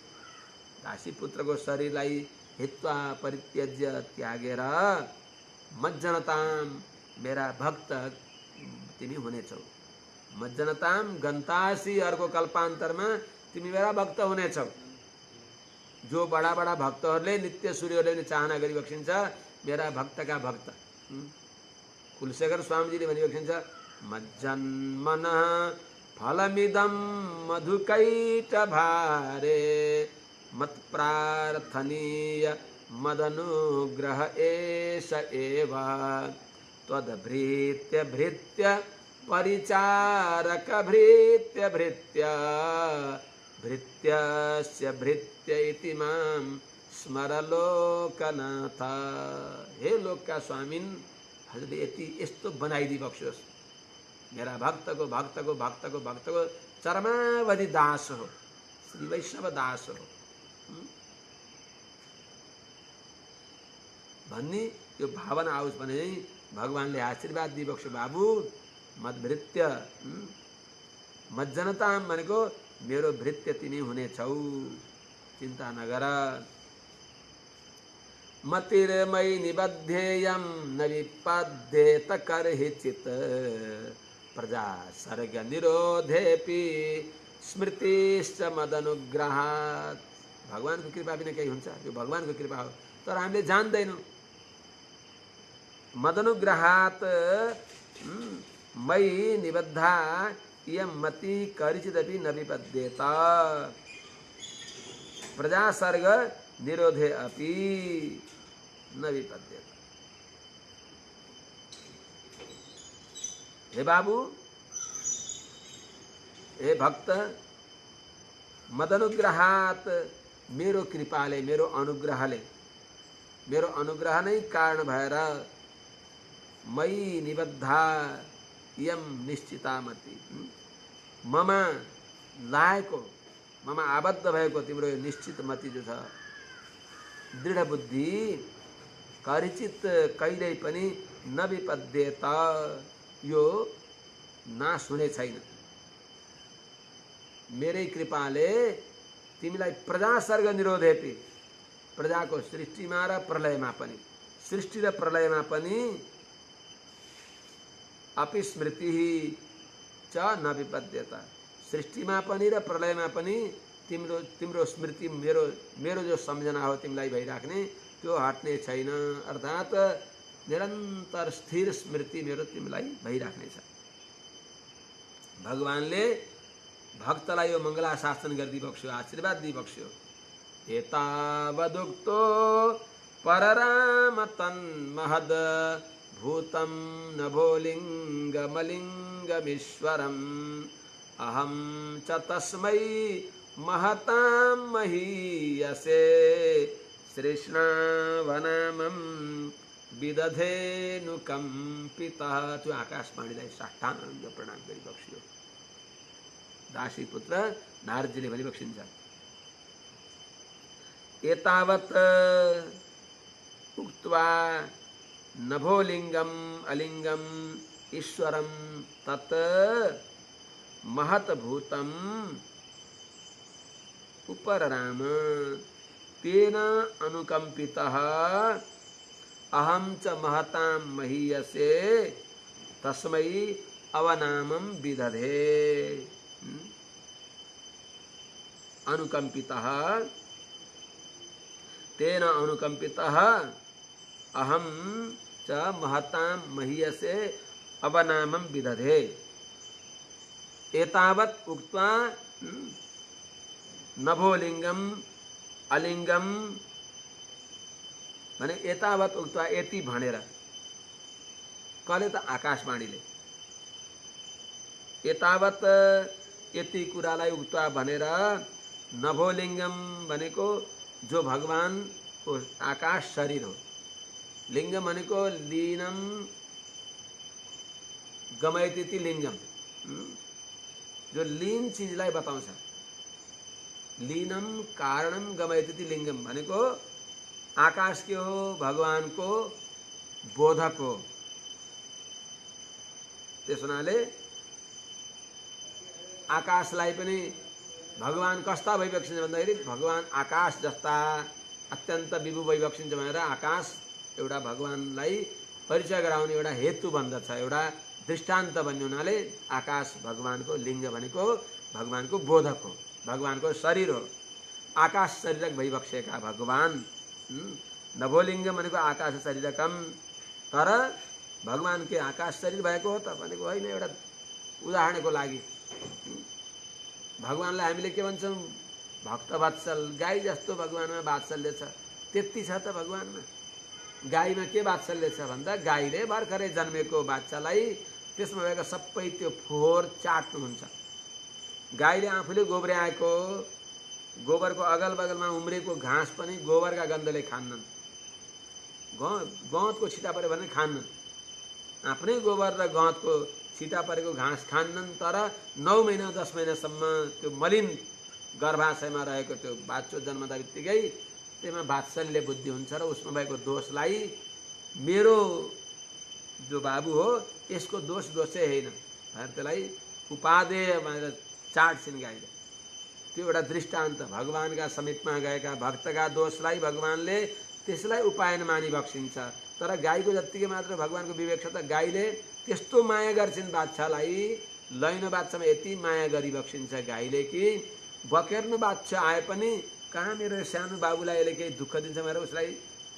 दासी पुत्रको शरीरलाई हित्वा परित्यज्य त्यागेर मज्जनताम, मेरा भक्त तिमी हुनेछौ। मज्जनताम गन्तासी, अर्को कल्पान्तरमा तिमी मेरा भक्त हुनेछौ। जो बडा बडा भक्तहरूले नित्य सूर्यहरूले चाहना गरिबक्सिन्छ, मेरा भक्तका भक्त। कुलशेखर स्वामीजीले भनिबक्सिन्छ, मज्जन्मन फलमिदं मधुकैट भारे मत्प्रार्थनीय मदनुग्रह एष एव त्वद्भृत्य भृत्य परिचारक भृत्य भृत्य भृत्यस्य भृत्य इति मां स्मर लोकनाथ। हे लोकका स्वामिन, हजुरले यस्तो बनाइदिई बक्सियोस्। मेरा भक्तको भक्तको भक्तको भक्तको चरमावधि दास हो, श्री वैष्णव दास हो भन्ने यो भावना आओस् भने भगवानले आशीर्वाद दिइबक्स्यो। बाबु मद्भृत्य, मज्जनताम भनेको मेरो भृत्य तिमी हुनेछौ, चिन्ता नगर। मतिर्मयि निबध्येयं न विपद्येत कर्हिचित् प्रजा सर्ग निरोधेपि स्मृतिश्च मदनुग्रहात्। भगवानको कृपा बिना केही हुन्छ? यो भगवानको कृपा हो, तर हामीले जान्दैनौँ। मदनुग्रहात् मयि निबद्धा इयं मति करिचिदपि न विपद्येत प्रजा सर्ग निरोधे अपि न विपद्येत। हे बाबू, हे भक्त, मदनुग्रहात्, मेरो कृपाले, मेरो अनुग्रहले, मेरो अनुग्रह नै कारण भएर मयि निबद्धा इयं निश्चिता मति, ममा लागेको, ममा आबद्ध भएको तिम्रो यो निश्चित मति जो छ, दृढ बुद्धि, करिचित कहिल्यै पनि न विपद्येत, यो नाश हुने छैन। मेरै कृपाले तिमीलाई प्रजा सर्ग निरोधेपि, प्रजाको सृष्टिमा र प्रलयमा पनि, सृष्टि र प्रलयमा पनि अपि स्मृति च न विपद्येत, सृष्टिमा पनि र प्रलयमा पनि तिम्रो स्मृति, मेरो जो सम्झना हो तिमीलाई भइराख्ने, त्यो हट्ने छैन। अर्थात् निरन्तर स्थिर स्मृति मेरो तिमीलाई भइराख्ने छ। भगवानले भक्तलाई यो मङ्गलाशासन गरिदिबक्स्यो, आशीर्वाद दिइबक्स्यो। एतावदुक्तो परराम तन्महद भूतं नभोलिङ्गमलिङ्गमीश्वरम् अहं च तस्मै महतां महीयसे श्रीष्णावनामं विदधेनुकम्पितः। त्यो आकाशवाणीलाई साष्टाङ्ग प्रणाम गरी बक्सियो। दासी पुत्र नारदजीले भनी बक्सिन्छ, एतावत् उक्त्वा नभोलिङ्गम् अलिङ्गम् ईश्वरं तत् महत्भूतम् उपरराम तेन अनुकम्पितः अहं च महतां महीयसे तस्मै अवनामं विदधे। अनुकम्पितः तेन अनुकम्पितः अहं च महतां महीयसे अवनामं विदधे। एतावत् उक्त्वा नभोलिङ्गम अलिङ्गम भने एतावत् उक्त्वा यति भनेर कले त आकाशवाणीले एतावत् यति कुरालाई उक्त्वा भनेर नभोलिङ्गम भनेको जो भगवानको आकाश शरीर हो। लिङ्ग भनेको लीनम गमयति लिङ्गम, जो लीन चीजलाई बताउँछ। लीनम कारणम गमयति लिङ्गम भनेको आकाश के हो, भगवानको बोधक हो। त्यस हुनाले आकाशलाई पनि भगवान कस्ता भइबक्सिन्छ भन्दाखेरि भगवान आकाश जस्ता अत्यन्त विभु भइबक्सिन्छ भनेर आकाश एउटा भगवानलाई परिचय गराउने एउटा हेतु बन्दछ, एउटा दृष्टान्त बन्ने हुनाले आकाश भगवानको लिङ्ग भनेको भगवानको बोधक हो, भगवानको शरीर हो। आकाश शरीरक भइबक्सेका भगवान नभोलिङ्ग भनेको आकाश शरीरकम, तर भगवान के आकाश शरीर भएको हो त भनेको होइन। एउटा उदाहरणको लागि भगवानलाई हामीले के भन्छौँ, भक्तवत्सल, गाई जस्तो भगवानमा वात्सल्य छ। त्यति छ त भगवानमा। गाईमा के वात्सल्य छ भन्दा गाईले भर्खरै जन्मेको बाच्छालाई त्यसमा भएको सबै त्यो फोहोर चाट्नुहुन्छ। गाईले आफूले गोब्र्याएको गोबरको अगल बगलमा उम्रेको घाँस पनि गोबरका गन्धले खान्नन्। गहुँतको छिटा पऱ्यो भने खान्नन्, आफ्नै गोबर र गहुँतको छिटा परेको घाँस खान्नन्। तर 9 महिना 10 महिनासम्म त्यो मलिन गर्भाशयमा रहेको त्यो बाच्छो जन्मदा बित्तिकै त्यसमा वात्सल्य बुद्धि हुन्छ र उसमा भएको दोषलाई मेरो जो बाबु हो यसको दोष दोषै होइन भनेर त्यसलाई उपादेय भनेर चाट्छिन् गाईले। त्यो एउटा दृष्टान्त। भगवानका समीपमा गएका भक्तका दोषलाई भगवानले त्यसलाई उपायन मानि बक्सिन्छ। तर गाईको जत्तिकै मात्र भगवानको विवेक छ त गाईले त्यस्तो माया गर्छिन् बाच्छालाई। लैनो बाच्छामा यति माया गरी बक्सिन्छ गाईले कि बकेर्नु बाच्छा आए पनि कहाँ मेरो सानो बाबुलाई यसले केही दुःख दिन्छ भनेर उसलाई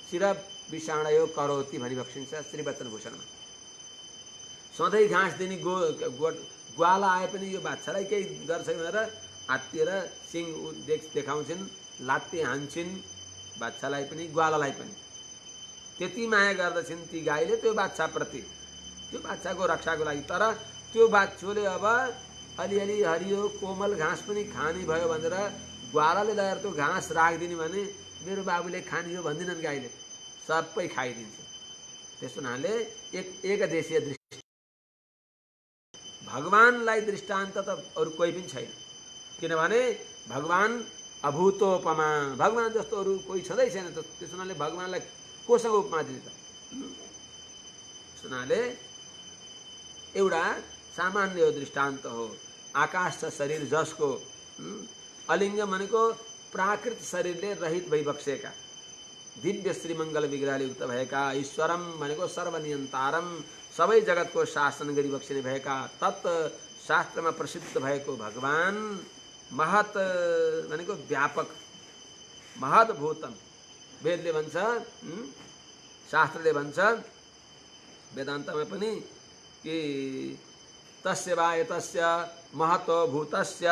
शिर विषाणयो करोति भनी बक्सिन्छ श्रीवचन भूषणमा। सधैँ घाँस दिने ग्वाला आए पनि यो बाच्छालाई केही गर्छ भनेर आत्तिएर सिङ देखाउँछिन्, लात्ते हान्छिन् बाच्छालाई पनि ग्वालालाई पनि। त्यति माया गर्दछिन् ती गाईले त्यो बाच्छाप्रति, त्यो बाच्छाको रक्षाको लागि। तर त्यो बाच्छोले अब अलिअलि हरियो कोमल घाँस पनि खाने भयो भनेर ग्वालाले लगेर त्यो घाँस राखिदिने भने मेरो बाबुले खाने हो भन्दिनन् गाईले, सबै खाइदिन्छ। त्यस हुनाले एक देशीय दृष्टि भगवानलाई दृष्टान्त त अरू कोही पनि छैन। किनभने भगवान अभूतोपमा, भगवान जस्तो अरू कोही छँदै छैन त। त्यस हुनाले भगवानलाई कोसँग उपमा दिने त? सुनाले एउटा सामान्य दृष्टान्त हो। आकाश छ शरीर जसको, अलिङ्ग भनेको प्राकृत शरीरले रहित भइबक्सेका दिव्य श्रीमङ्गल विग्रहले युक्त भएका, ईश्वरम भनेको सर्वनियन्तारम सबै जगतको शासन गरी बक्सिने भएका, तत् शास्त्रमा प्रसिद्ध भएको भगवान, महत भनेको व्यापक, महद्भूतम वेदले भन्छ, शास्त्रले भन्छ, वेदान्तमा पनि कि तस्य वा एतस्य महतो भूतस्य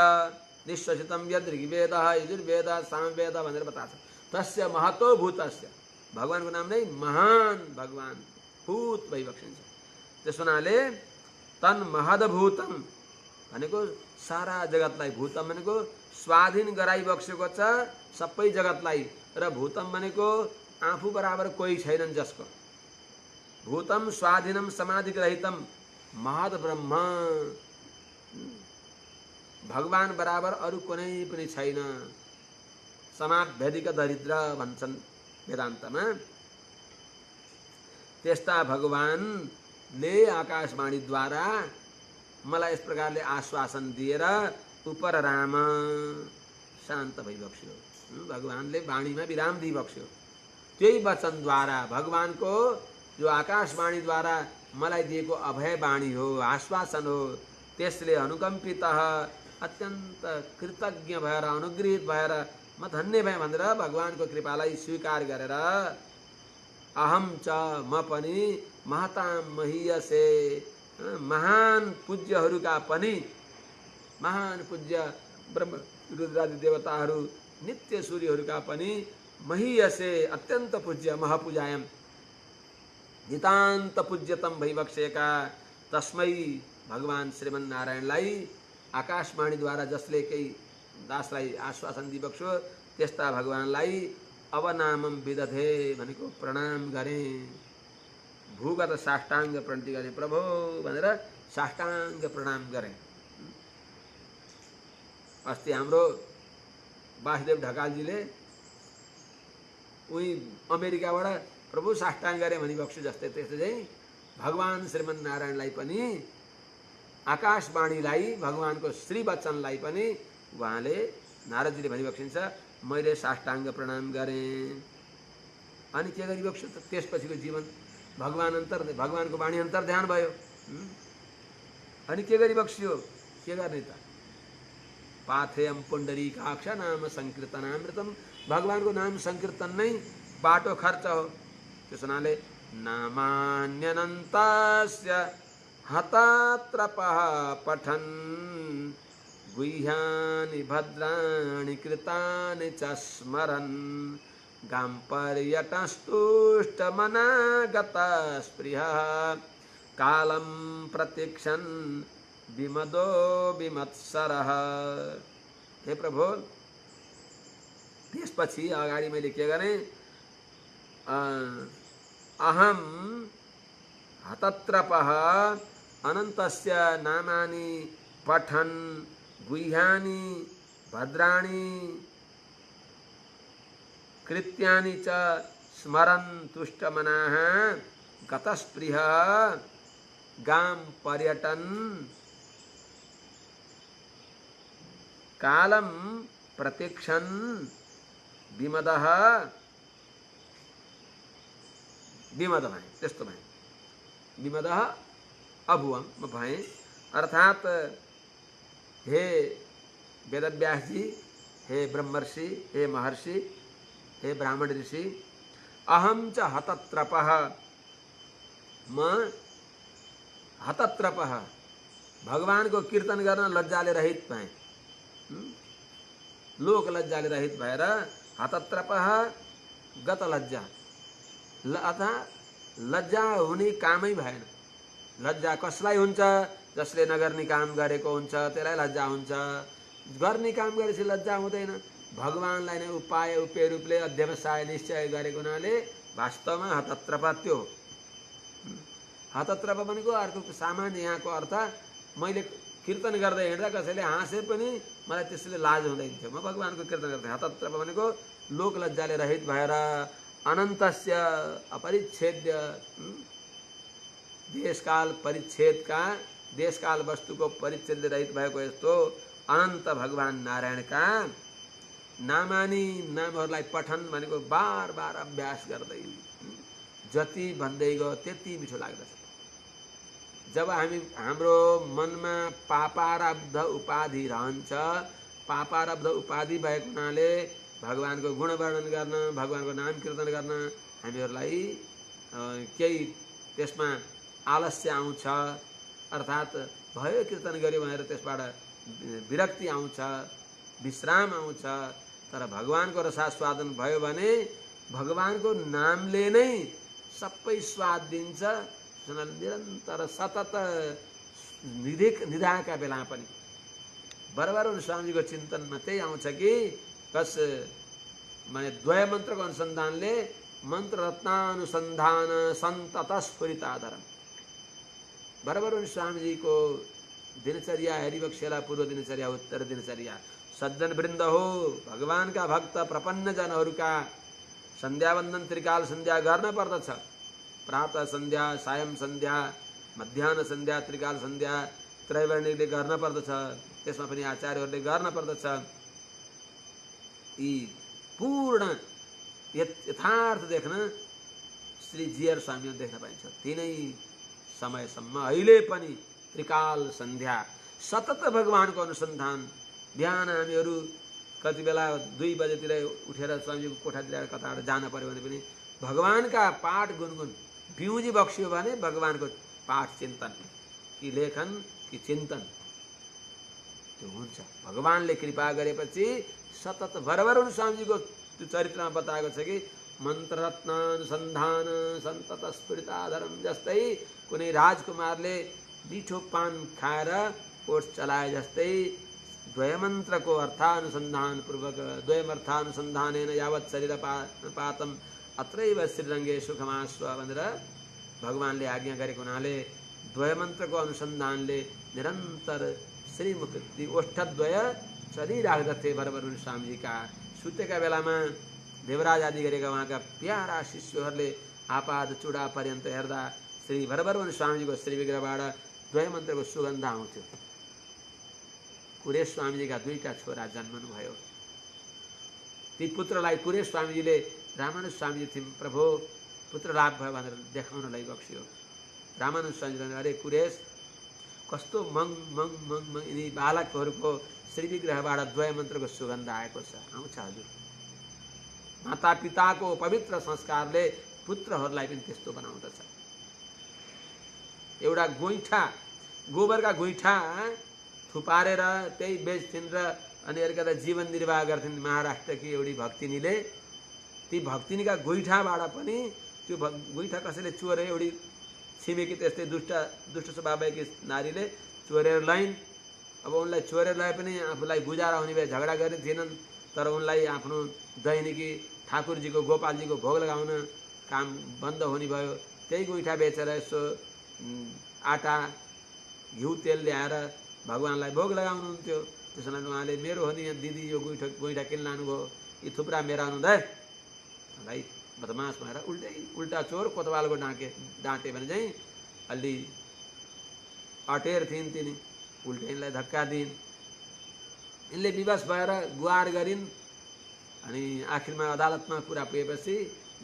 निश्वसितम यद ऋग्वेदः यजुर्वेदः सामवेदः भनेर बताएको छ। तस्य महतो भूतस्य, भगवानको नाम नै महान भगवान भूत भइबक्सिन्छ। त्यस हुनाले तन महदभूतम भनेको सारा जगतलाई, भूतम भनेको स्वाधीन गराइबक्सेको छ सबै जगतलाई, र भूतम भनेको आफू बराबर कोही छैनन् जसको। भूतम स्वाधीनम समाधिग्रहितम महद ब्रह्म, भगवान बराबर अरू कुनै पनि छैन। समाभ्यधिक दरिद्र भन्छन् वेदान्तमा। त्यस्ता भगवानले आकाशवाणीद्वारा मलाई यस प्रकारले आश्वासन दिएर उपर राम शान्त भइबक्स्यो। भगवानले वाणीमा विराम दिइबक्स्यो। त्यही वचनद्वारा, भगवानको जो आकाशवाणीद्वारा मलाई दिएको अभय वाणी हो, आश्वासन हो, त्यसले अनुकम्पित अत्यन्त कृतज्ञ भएर, अनुग्रहित भएर म धन्य भएँ भनेर भगवानको कृपालाई स्वीकार गरेर अहम च म पनि महताम महीयसे, महान पूज्यहरूका पनि, महान पूज्य ब्रह्म रुद्रादि देवताहरू, नित्य सूर्यहरूका पनि महीयसे अत्यन्त पूज्य, महपूजायम नितान्त पूज्यतम भइबक्सेका तस्मै भगवान श्रीमन्नारायणलाई आकाशवाणीद्वारा जसले केही दासलाई आश्वासन दिइबक्स्यो त्यस्ता भगवानलाई अब नामम विदधे भनेको प्रणाम गरेँ। भूगत साष्टाङ्ग प्रणति गरेँ, प्रभो भनेर साष्टाङ्ग प्रणाम गरेँ। अस्ति हाम्रो वासुदेव ढकालजीले उही अमेरिकाबाट प्रभु साष्टाङ्ग गरेँ भनिबक्स्यो जस्तै, त्यस्तै चाहिँ भगवान श्रीमन्नारायणलाई पनि, आकाशवाणीलाई, भगवानको श्री वचनलाई पनि उहाँले, नारदजीले भनिबक्सिन्छ मैले साष्टाङ्ग प्रणाम गरेँ। अनि के गरिबक्स्यो त त्यसपछिको जीवन भगवानको वाणी अन्तर ध्यान भयो। अनि के गरिबक्स्यो, के गर्ने त? पाथेयम पुण्डरीकाक्ष नाम संकीर्तनामृतम, भगवानको नाम संकीर्तन नै बाटो खर्च हो। त्यस हुनाले नामान्यनन्तस्य हतात्रपः पठन् गुह्यानि भद्राणि कृतानि च स्मरन् गाम्पर्यटस्तुष्टमनागतस्पृहः कालं प्रतीक्षन् विमदो विमत्सरः। हे प्रभु, त्यसपछि अगाडि मैले के गरेँ? अहम हतत्रपः अनन्तस्य नामानि पठन् गुह्यानि भद्राणि कृत्यानि च स्मरन् तुष्टमनाः गतस्पृहः गां पर्यटन् कालं प्रतीक्षन् विमदः, विमद भएँ, त्यस्तो भएँ। विमदः अभुवम, म भएँ। अर्थात हे वेदव्यास जी, हे ब्रह्मर्षि, हे महर्षि, हे ब्राह्मण ऋषि, अहम च हतत्रपः, म हतत्रपः भगवानको कीर्तन गर्न लज्जाले रहित भएँ। लोक लज्जाले रहित भएर हतत्रपः गत लज्जा, अथवा लज्जा हुने कामै भएन। लज्जा कसलाई हुन्छ? जसले नगर्ने काम गरेको हुन्छ त्यसलाई लज्जा हुन्छ। गर्ने काम गरेपछि लज्जा हुँदैन। भगवानलाई नै उपाय उपेय रूपले अध्यवसाय निश्चय गरेको हुनाले वास्तवमा हतत्रप त्यो। हतत्रप भनेको अर्को सामान्य यहाँको अर्थ, मैले कीर्तन गर्दै हिँड्दा कसैले हाँसे पनि मलाई त्यसले लाज हुँदैन थियो, म भगवानको कीर्तन गर्दै। हतत्रप भनेको लोक लज्जाले रहित भएर अनन्तस्य अपरिच्छेद्य, देशकाल परिच्छेदका, देशकाल वस्तुको परिच्छेद रहित भएको यस्तो अनन्त भगवान नारायणका नामानी, नामहरूलाई पठन भनेको बार बार अभ्यास गर्दै जति भन्दै गयो त्यति मिठो लाग्दछ। जब हाम्रो मनमा पापारब्ध उपाधि रहन्छ, पापारब्ध उपाधि भएको हुनाले भगवानको गुण वर्णन गर्न, भगवानको नाम कीर्तन गर्न हामीहरूलाई केही त्यसमा आलस्य आउँछ, अर्थात् भयो कीर्तन गर्यो भनेर त्यसबाट विरक्ति आउँछ, विश्राम आउँछ। तर भगवानको रसास्वादन भयो भने भगवानको नामले नै सबै स्वाद दिन्छ। निरन्तर सतत निधाका बेला पनि बराबर स्वामीजीको चिन्तनमा त्यही आउँछ कि कस माने द्वय मन्त्रको अनुसन्धानले मन्त्र रत्नानुसन्धान सन्तत स्फुरिताधरम। बराबर स्वामीजीको दिनचर्या हरिवक्षेला पूर्व दिनचर्या उत्तर दिनचर्या सज्जन वृन्द हो भगवानका भक्त प्रपन्न जनहरूका सन्ध्यावन्दन त्रिकाल सन्ध्या गर्न पर्दछ। प्रातः सन्ध्या, सायं सन्ध्या, मध्याह्न सन्ध्या, त्रिकाल सन्ध्या त्रैवर्णिकले गर्न पर्दछ। त्यसमा पनि आचार्यहरूले गर्न पर्दछ। यी पूर्ण यथार्थ देख्न श्री जीआर स्वामीमा देख्न पाइन्छ। तिनै समयसम्म अहिले पनि त्रिकाल सन्ध्या सतत भगवानको अनुसन्धान। बिहान हामीहरू कति बेला 2 बजेतिर उठेर स्वामीजीको कोठातिर कताबाट जान पर्यो भने पनि भगवानका पाठ गुनगुन बिउजी बक्सियो भने भगवानको पाठ चिन्तन कि लेखन कि चिन्तन त्यो हुन्छ। भगवानले कृपा गरेपछि सतत बराबर स्वामीजीको त्यो चरित्रमा बताएको छ कि मन्त्र रत्नानुसन्धान सन्तत स्फुरिताधरम। जस्तै कुनै राजकुमारले मिठो पान खाएर ओठ चलाए जस्तै द्वयमन्त्रको अर्थानुसन्धान पूर्वक द्वयमर्थानुसन्धानेन यावत् शरीर पातम अत्रैव श्रीरङ्गे सुखमास्व भनेर भगवानले आज्ञा गरेको हुनाले द्वयमन्त्रको अनुसन्धानले निरन्तर श्रीमुखी ओष्ठद्वय चलिराख्दथे। बराबर स्वामीजीका सुतेका बेलामा देवराज आदि गरेका उहाँका प्यारा शिष्यहरूले आपाद चुडा पर्यन्त हेर्दा श्री बराबर स्वामीजीको श्री विग्रहबाट द्वयमन्त्रको सुगन्ध आउँथ्यो। कुरेश स्वामीजीका 2टा छोरा जन्मनुभयो। ती पुत्रलाई कुरेश स्वामीजीले रामानुज स्वामीजी थिए प्रभु पुत्र लाभ भयो भनेर देखाउनलाई बक्सियो। रामानुज स्वामीजीले अरे कुरेश कस्तो मङ मङ मङ मङ यिनी बालकहरूको श्री विग्रहबाट द्वयमन्त्रको सुगन्ध आएको छ। आउँछ हजुर। माता पिताको पवित्र संस्कारले पुत्रहरूलाई पनि त्यस्तो बनाउँदछ। एउटा गोइठा गोबरका गोइठा थुपारेर त्यही बेच्थिन् र अनिहरूका जीवन निर्वाह गर्थिन्। महाराष्ट्रकी एउटी भक्तिनीले ती भक्तिनीका गोइठाबाट पनि त्यो गोइठा कसैले चोरे एउटी छिमेकी त्यस्तै दुष्ट स्वभावकी नारीले चोरेर लैन्। अब उनलाई चोरेर लए पनि आफूलाई गुजारा हुने भए झगडा गर्ने थिएनन्। तर उनलाई आफ्नो दैनिकी ठाकुरजीको गोपालजीको भोग लगाउन काम बन्द हुने भयो। त्यही गोइठा बेचेर यसो आटा घिउ तेल ल्याएर भगवानलाई भोग लगाउनुहुन्थ्यो। त्यसैले उहाँले मेरो हो नि यहाँ दिदी यो गोइठा किन लानुभयो, यी थुप्रा मेरा हुँदै भाइ बदमास भएर उल्टा चोर कोतवालको डाँटे भने चाहिँ अलि अटेर थिइन् तिनी। उल्टा यिनलाई धक्का दिइन्। यिनले विवश भएर गुहार गरिन्। अनि आखिरमा अदालतमा कुरा पुगेपछि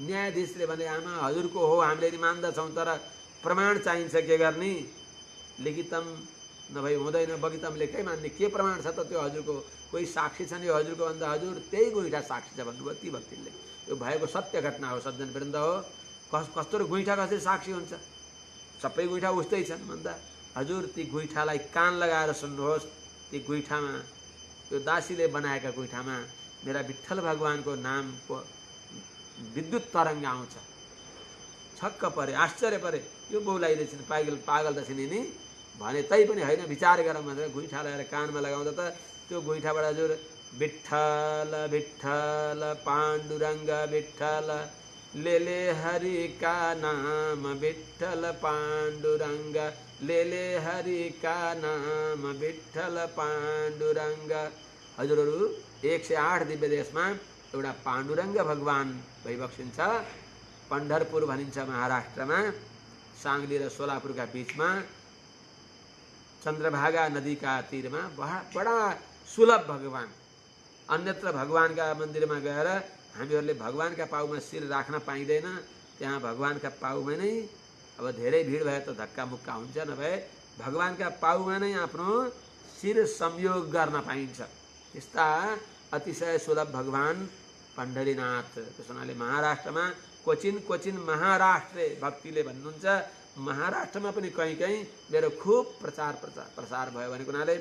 न्यायाधीशले भने आमा हजुरको हो हामीले नि मान्दछौँ तर प्रमाण चाहिन्छ। के गर्ने? लिखितम नभई हुँदैन, बगितमले के मान्ने, के प्रमाण छ त त्यो हजुरको? कोही साक्षी छ नि हजुरको भन्दा हजुर त्यही गोइठा साक्षी छ भन्नुभयो ती भक्तिले। यो भएको सत्य घटना हो सज्जन वृन्द हो। कस्तो गोइठा कसरी साक्षी हुन्छ? सबै गोइठा उस्तै छन् भन्दा हजुर ती गोइठालाई कान लगाएर सुन्नुहोस्। ती गोइठामा यो दासीले बनाएका गोइठामा मेरा विठ्ठल भगवानको नामको विद्युत तरङ्ग आउँछ। छक्क परे, आश्चर्य परे। यो बौलाई रहेछन् पागल त छिन् नि भने तै पनि होइन विचार गरौँ भनेर गोइठा लगाएर कानमा लगाउँदा त त्यो गोइठाबाट हजुर विठ्ठल विठ्ठल पाण्डुरङ्ग विठ्ठल लेले हरि का नाम विठ्ठल पाण्डुरङ्ग लेले हरि का नाम विठ्ठल पाण्डुरङ्ग। हजुरहरू 108 दिव्य देशमा एउटा पाण्डुरङ्ग भगवान भइबक्सिन्छ। पण्ढरपुर भनिन्छ महाराष्ट्रमा, साङ्गली र सोलापुरका बीचमा चन्द्रभागा नदीका तीरमा बडा सुलभ भगवान। अन्यत्र भगवानका मन्दिरमा गएर हामीहरूले भगवानका पाउमा शिर राख्न पाइँदैन। त्यहाँ भगवानका पाउमा नै अब धेरै भिड भए त धक्का मुक्का हुन्छ, नभए भगवानका पाउमा नै आफ्नो शिर संयोग गर्न पाइन्छ। त्यस्ता अतिशय सुलभ भगवान पण्ढरीनाथ। त्यस हुनाले महाराष्ट्रमा क्वचिन महाराष्ट्रे भक्तिले भन्नुहुन्छ। महाराष्ट्रमा पनि कहीँ कहीँ मेरो खुब प्रसार भयो भनेको हुनाले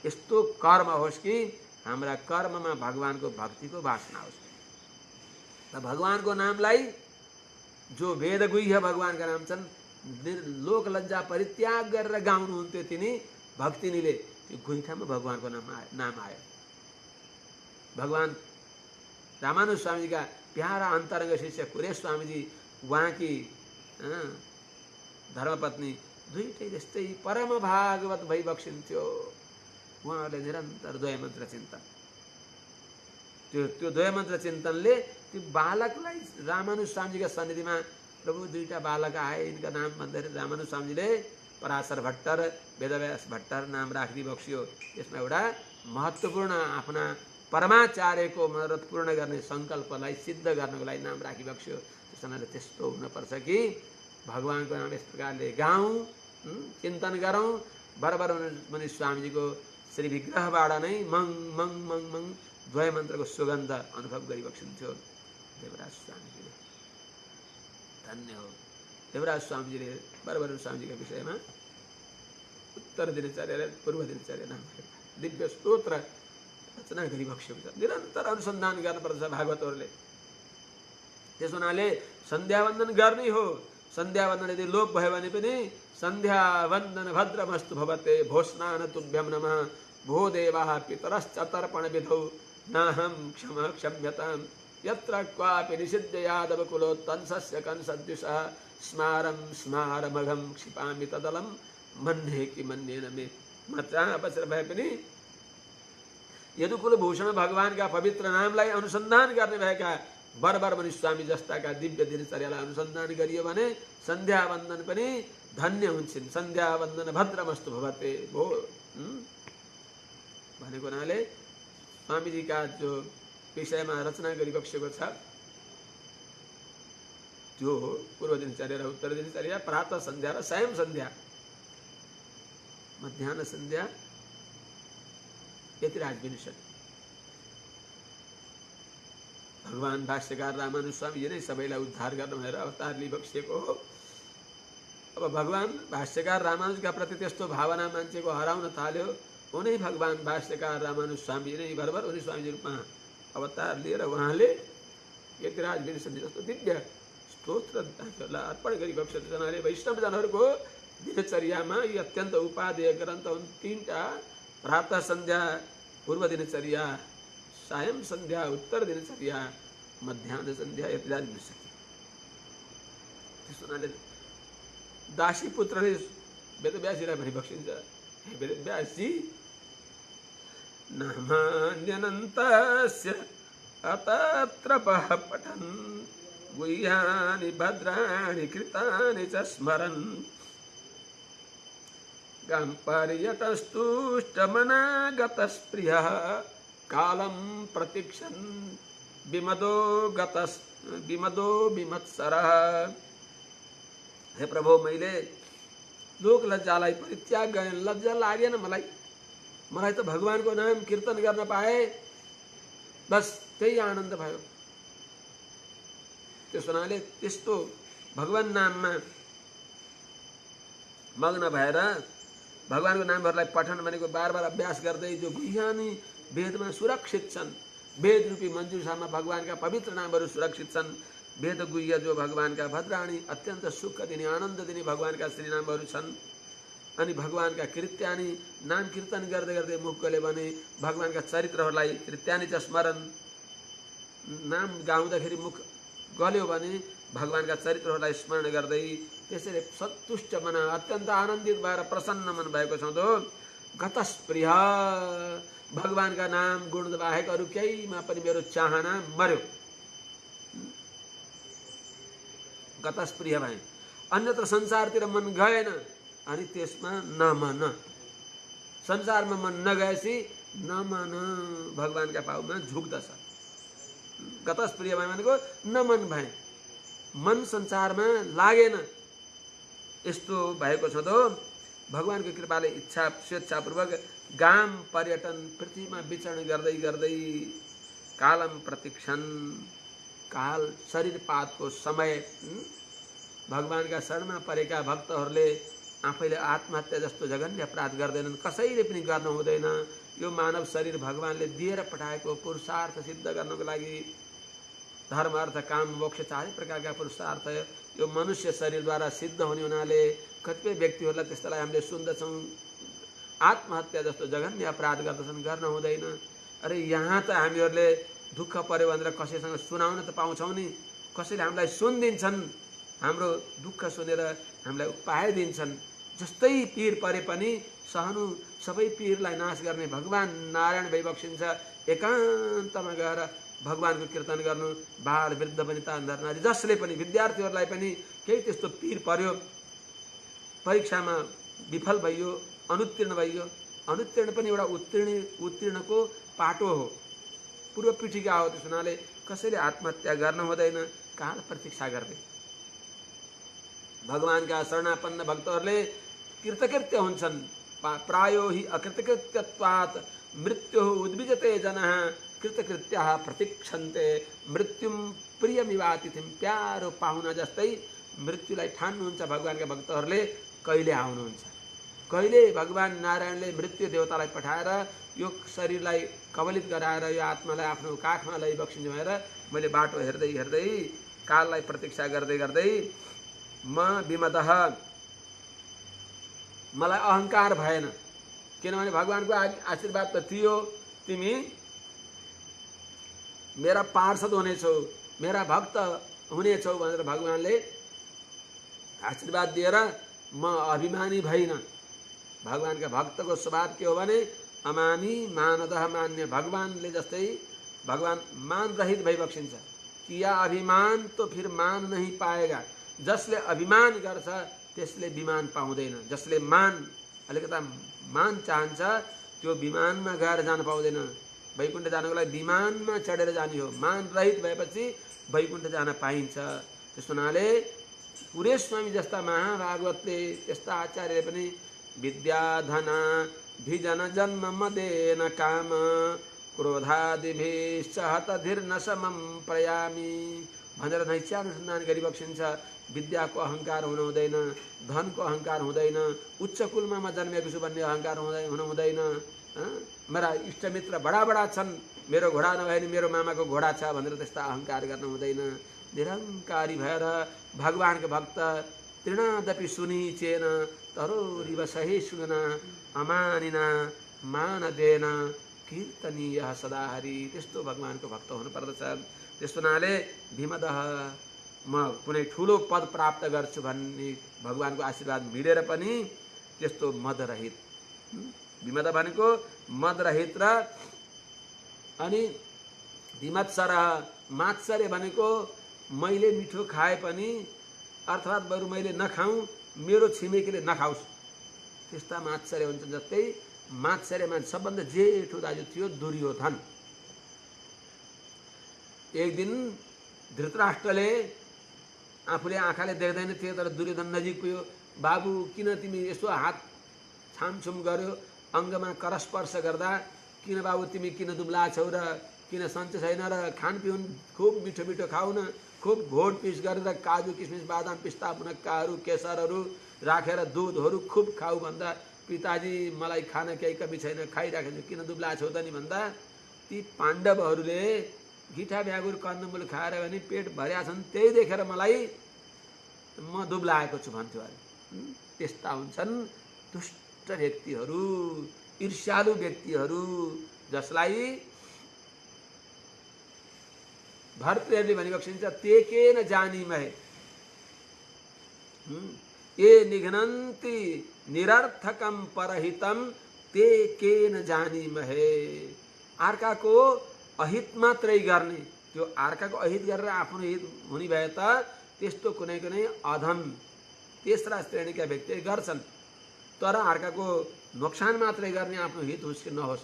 यस्तो कर्म होस् कि हाम्रा कर्ममा भगवानको भक्तिको वासना होस्। भगवानको नामलाई जो वेदगुह्य भगवानका नाम छन्, लोक लज्जा परित्याग गरेर गाउनुहुन्थ्यो तिनी भक्तिनीले, त्यो गुइठामा भगवानको नाम आयो। भगवान रामानुज स्वामीजीका प्यारा अन्तरङ्ग शिष्य कुरेश स्वामीजी, उहाँकी धर्मपत्नी दुईटै त्यस्तै परम भागवत भइबक्सिन्थ्यो। उहाँहरूले निरन्तर द्वयमन्त्र चिन्तन, त्यो द्वयमन्त्र चिन्तनले त्यो बालकलाई रामानुज स्वामीजीका सन्निधिमा, प्रभु दुईटा बालक आए, यिनका नाम भन्दाखेरि रामानुज स्वामीजीले पराशर भट्ट र वेदव्यास भट्ट नाम राखिदिबक्सियो। यसमा एउटा महत्त्वपूर्ण आफ्ना परमाचार्यको मनोरथ पूर्ण गर्ने सङ्कल्पलाई सिद्ध गर्नको लागि नाम राखिबक्सियो। त्यसैले त्यस्तो हुनपर्छ कि भगवानको नाम यस प्रकारले गाउँ, चिन्तन गरौँ। बराबर मुनि स्वामीजीको श्री विग्रहबाट नै मङ मङ मङ मङ द्वयमन्त्रको सुगन्ध अनुभव गरिबक्सिन्थ्यो देवराज स्वामीजीले। धन्य हो देवराज स्वामीजीले बराबर स्वामीजीका विषयमा उत्तर दिनचर्या र पूर्व दिनचर्या नाम दिव्य स्तोत्र रचना गरिबक्सिन्छ। निरन्तर अनुसन्धान गर्नुपर्छ भागवतहरूले। त्यस हुनाले सन्ध्यावन्दन गर्नै हो। सन्ध्यावन्दन यदि लोप भयो भने पनि सन्ध्यावन्दन भद्रमस्तु भवते भोस्नान तुभ्यं नमः भो देवाः पितरश्च तर्पण विधौ नाहं क्षम्यताम् यत्र क्वापि निषिद्ध यादव कुलोत्तंसस्य कंसद्विषः स्मारं स्मारमघं क्षिपामि तदलं मन्ये कि मन्येन मे। म जहाँ बसेर भए पनि यदुकुल भूषण भगवानका पवित्र नामलाई अनुसन्धान गर्ने भएका बरबर मुनि स्वामी जस्ताका दिव्य दिनचर्यालाई अनुसन्धान गरियो भने सन्ध्यावन्दन पनि धन्य हुन्छन्। सन्ध्यावन्दन भद्रमस्तु भवते भो भनेको हुनाले स्वामीजीका जो विषयमा रचना गरिबक्सेको छ त्यो हो पूर्व दिनचर्या र उत्तर दिनचर्या, प्रातः सन्ध्या र सायं सन्ध्या, मध्याह्न सन्ध्या, यतिराज विनिषद। भगवान भाष्यकार रामानुज स्वामीजी नै सबैलाई उद्धार गर्नु भएर अवतार लिइबक्सिएको हो। अब भगवान भाष्यकार रामानुजका प्रति त्यस्तो भावना मान्छेको हराउन थाल्यो। उनै भगवान भाष्यकार रामानुज स्वामीजी नै बराबर उनी स्वामीजी रूपमा अवतार लिएर उहाँले यतिराज विनिषद जस्तो दिव्य स्तोत्र अर्पण गरिबक्सेको जनाले वैष्णवजनहरूको दिनचर्यामा यी अत्यन्त उपादेय ग्रन्थ हुन्। तीनटा, प्रातः सन्ध्या पूर्व दिनचर्या, सायं सन्ध्या उत्तर दिनचर्या, मध्याह्न सन्ध्या यतिराज विनिषद। त्यस हुनाले दासी पुत्रले वेदव्यासजीलाई भनिबक्सिन्छ, हे वेदव्यासजी नामान्यनन्तस्य अतत्रपः पठन् गुह्यानि भद्राणि कृतानि च स्मरन् गां पर्यटस्तुष्टमनागतस्प्रियः कालं प्रतीक्षन् विमदो विमत्सरः। हे प्रभु, मैले लोक लज्जालाई परित्याग गरेँ, लज्जा लागेन मलाई त भगवानको नाम कीर्तन गर्न पाए, बस त्यही आनन्द भयो। त्यस हुनाले त्यस्तो भगवान नाममा मग्न भएर भगवानको नामहरूलाई पठन भनेको बार बार अभ्यास गर्दै जो गुह्यानी वेदमा सुरक्षित छन्, वेद रूपी मञ्जुषामा भगवानका पवित्र नामहरू सुरक्षित छन्। वेद गुह्य जो भगवानका भद्राणी अत्यन्त सुख दिने आनन्द दिने भगवानका श्रीनामहरू छन्। अनि भगवानका कृत्यानी नाम कीर्तन गर्दै गर्दै मुख गले भने भगवानका चरित्रहरूलाई कृत्यानी च स्मरण, नाम गाउँदाखेरि मुख गल्यो भने भगवानका चरित्रहरूलाई स्मरण गर्दै त्यसैले सन्तुष्ट मन अत्यन्त आनन्दित भएर प्रसन्न मन भएको छौँ। गतस्प्रिय, भगवानका नाम गुण बाहेक अरू केहीमा पनि मेरो चाहना मर्यो। गतस्प्रिय भए, अन्यत्र संसारतिर मन गएन, अनि त्यसमा नमन, संसारमा मन नगएपछि नमन भगवानका पाउमा झुक्दछ। गतस्प्रिय भए भनेको नमन भए, मन संसारमा लागेन, यस्तो भएको छ। भगवानको कृपाले इच्छा स्वेच्छापूर्वक गाम पर्यटन पृथ्वीमा विचरण गर्दै गर्दै कालम प्रतीक्षण, काल शरीरपातको समय, भगवानका शरणमा परेका भक्तहरूले आफैले आत्महत्या जस्तो जघन्य अपराध गर्दैनन्, कसैले पनि गर्न हुँदैन। यो मानव शरीर भगवानले दिएर पठाएको पुरुषार्थ सिद्ध गर्नको लागि धर्म अर्थ काम मोक्ष चारै प्रकारका पुरुषार्थ यो मनुष्य शरीरद्वारा सिद्ध हुने हुनाले कतिपय व्यक्तिहरूलाई त्यस्तालाई हामीले सुन्दछौँ। आत्महत्या जस्तो जघन्य अपराध गर्दछन्, गर्न हुँदैन। अरे यहाँ त हामीहरूले दुःख पर्यो भनेर कसैसँग सुनाउन त पाउँछौँ नि, कसैले हामीलाई सुनिदिन्छन्, हाम्रो दुःख सुनेर हामीलाई उपाय दिन्छन्। जस्तै पीर परे पनि सहनु, सबै पीरलाई नाश गर्ने भगवान नारायण भइबक्सिन्छ। एकान्तमा गएर भगवानको कीर्तन गर्नु, बाल वृद्ध वनिता अन्धर नारी जसले पनि, विद्यार्थीहरूलाई पनि केही त्यस्तो पीर पर्यो, परीक्षामा विफल भइयो, अनुत्तीर्ण भइयो, अनुत्तीर्ण पनि एउटा उत्तीर्णको पाटो हो, पूर्व पीठिका हो। त्यस हुनाले कसैले आत्महत्या गर्न हुँदैन, काल प्रतीक्षा गर्दै। भगवानका शरणापन्न भक्तहरूले कृतकृत्य हुन्छन्। प्रायो हि अकृतकृत्यत्वात् मृत्युः उद्विजते जनः कृतकृत्यः प्रतीक्षन्ते मृत्युम प्रियमिवातिथिम। प्यारो पाहुना जस्तै मृत्युलाई ठान्नुहुन्छ भगवानका भक्तहरूले। कहिले आउनुहुन्छ, कहिले भगवान नारायणले मृत्यु देवतालाई पठाएर यो शरीरलाई कबलित गराएर यो आत्मालाई आफ्नो काखमा लैबक्सिन्छ भनेर मैले बाटो हेर्दै हेर्दै काललाई प्रतीक्षा गर्दै गर्दै म विमदः, मलाई अहङ्कार भएन। किनभने भगवानको आशीर्वाद त थियो, तिमी मेरा पार्षद हुनेछौ, मेरा भक्त हुनेछौ भनेर भगवानले आशीर्वाद दिएर म अभिमानी भइन। भगवानका भक्तको स्वभाव के हो भने अमानी मानदह मान्य। भगवानले जस्तै भगवान मान रहित भइबक्सिन्छ। किया अभिमान तो फिर मान नहीं पाएगा। जसले अभिमान गर्छ त्यसले विमान पाउँदैन। जसले अलिकता मान चाहन्छ त्यो विमानमा गएर जान पाउँदैन। वैकुण्ठ जानको लागि विमानमा चढेर जाने हो। मान रहित भएपछि वैकुण्ठ जान पाइन्छ। त्यस हुनाले पुरेश स्वामी जस्ता महाभागवतले, त्यस्ता आचार्यले पनि विद्याधना भिजन जन्म मदेन काम क्रोधादिभिश्च हतधिर्न समम प्रयामी भनेर नैत्यानुसन्धान गरिबक्सिन्छ। विद्याको अहङ्कार हुनु हुँदैन, धनको अहङ्कार हुँदैन, उच्च कुलमा म जन्मेको छु भन्ने अहङ्कार हुनु हुँदैन। मेरा इष्टमित्र बडा बडा छन्, मेरो घोडा नभए नि मेरो मामाको घोडा छ भनेर त्यस्ता अहङ्कार गर्न हुँदैन। निरङ्कारी भएर भगवानको भक्त तृणादपि सुनिचेन तरोरिव सही सुनना अमानिना मानदेन कीर्तनीय सदा हरि। त्यस्तो भगवानको भक्त हुनुपर्दछ। त्यस हुनाले विमदः, म कुनै ठुलो पद प्राप्त गर्छु भन्ने भगवानको आशीर्वाद मिलेर पनि त्यस्तो मदरहित। विमद भनेको मदरहित र अनि विमत्सर मात्सर्य भनेको मैले मिठो खाए पनि अर्थात् बरु मैले नखाऊँ, मेरो छिमेकीले नखाओस्, त्यस्ता मात्सर्य हुन्छ। जस्तै मात्सर्यमा सबभन्दा जेठो दाजु थियो दुर्योधन। एक दिन धृतराष्ट्रले आफूले आँखाले देख्दैन थियो तर दुर्योधन नजिक पुग्यो। बाबु किन तिमी यसो हात छामछुम गर्यो, अङ्गमा करस्पर्श गर्दा किन बाबु तिमी किन दुब्ला छौ र किन सन्चो छैन र खानपिउन खुब मिठो मिठो खाऊ न, खुब घोट पिस गरेर काजु किसमिस बादाम पिस्ता मुनक्काहरू केसरहरू राखेर दुधहरू खुब खाऊ भन्दा पिताजी मलाई खान केही कमी छैन, खाइराखेको छु, किन दुब्ला छौ त नि भन्दा ती पाण्डवहरूले गिठा भ्यागुर कन्दमूल खाएर भने पेट भर्या छन्, त्यही देखेर मलाई म दुब्लाएको छु भन्थ्यो अरे। त्यस्ता हुन्छन् दुष्ट व्यक्तिहरू, ईर्ष्यालु व्यक्तिहरू, जसलाई भर्तृहरिले भनिबक्सिन्छ ते केन जानीमहे ये निघ्नन्ति निरर्थकम परहितम ते केन जानीमहे। अर्काको अहित मात्रै गर्ने, त्यो अर्काको अहित गरेर आफ्नो हित हुने भए त त्यस्तो कुनै कुनै अधम तेस्रा श्रेणीका व्यक्तिले गर्छन्। तर अर्काको नोक्सान मात्रै गर्ने, आफ्नो हित होस् कि नहोस्।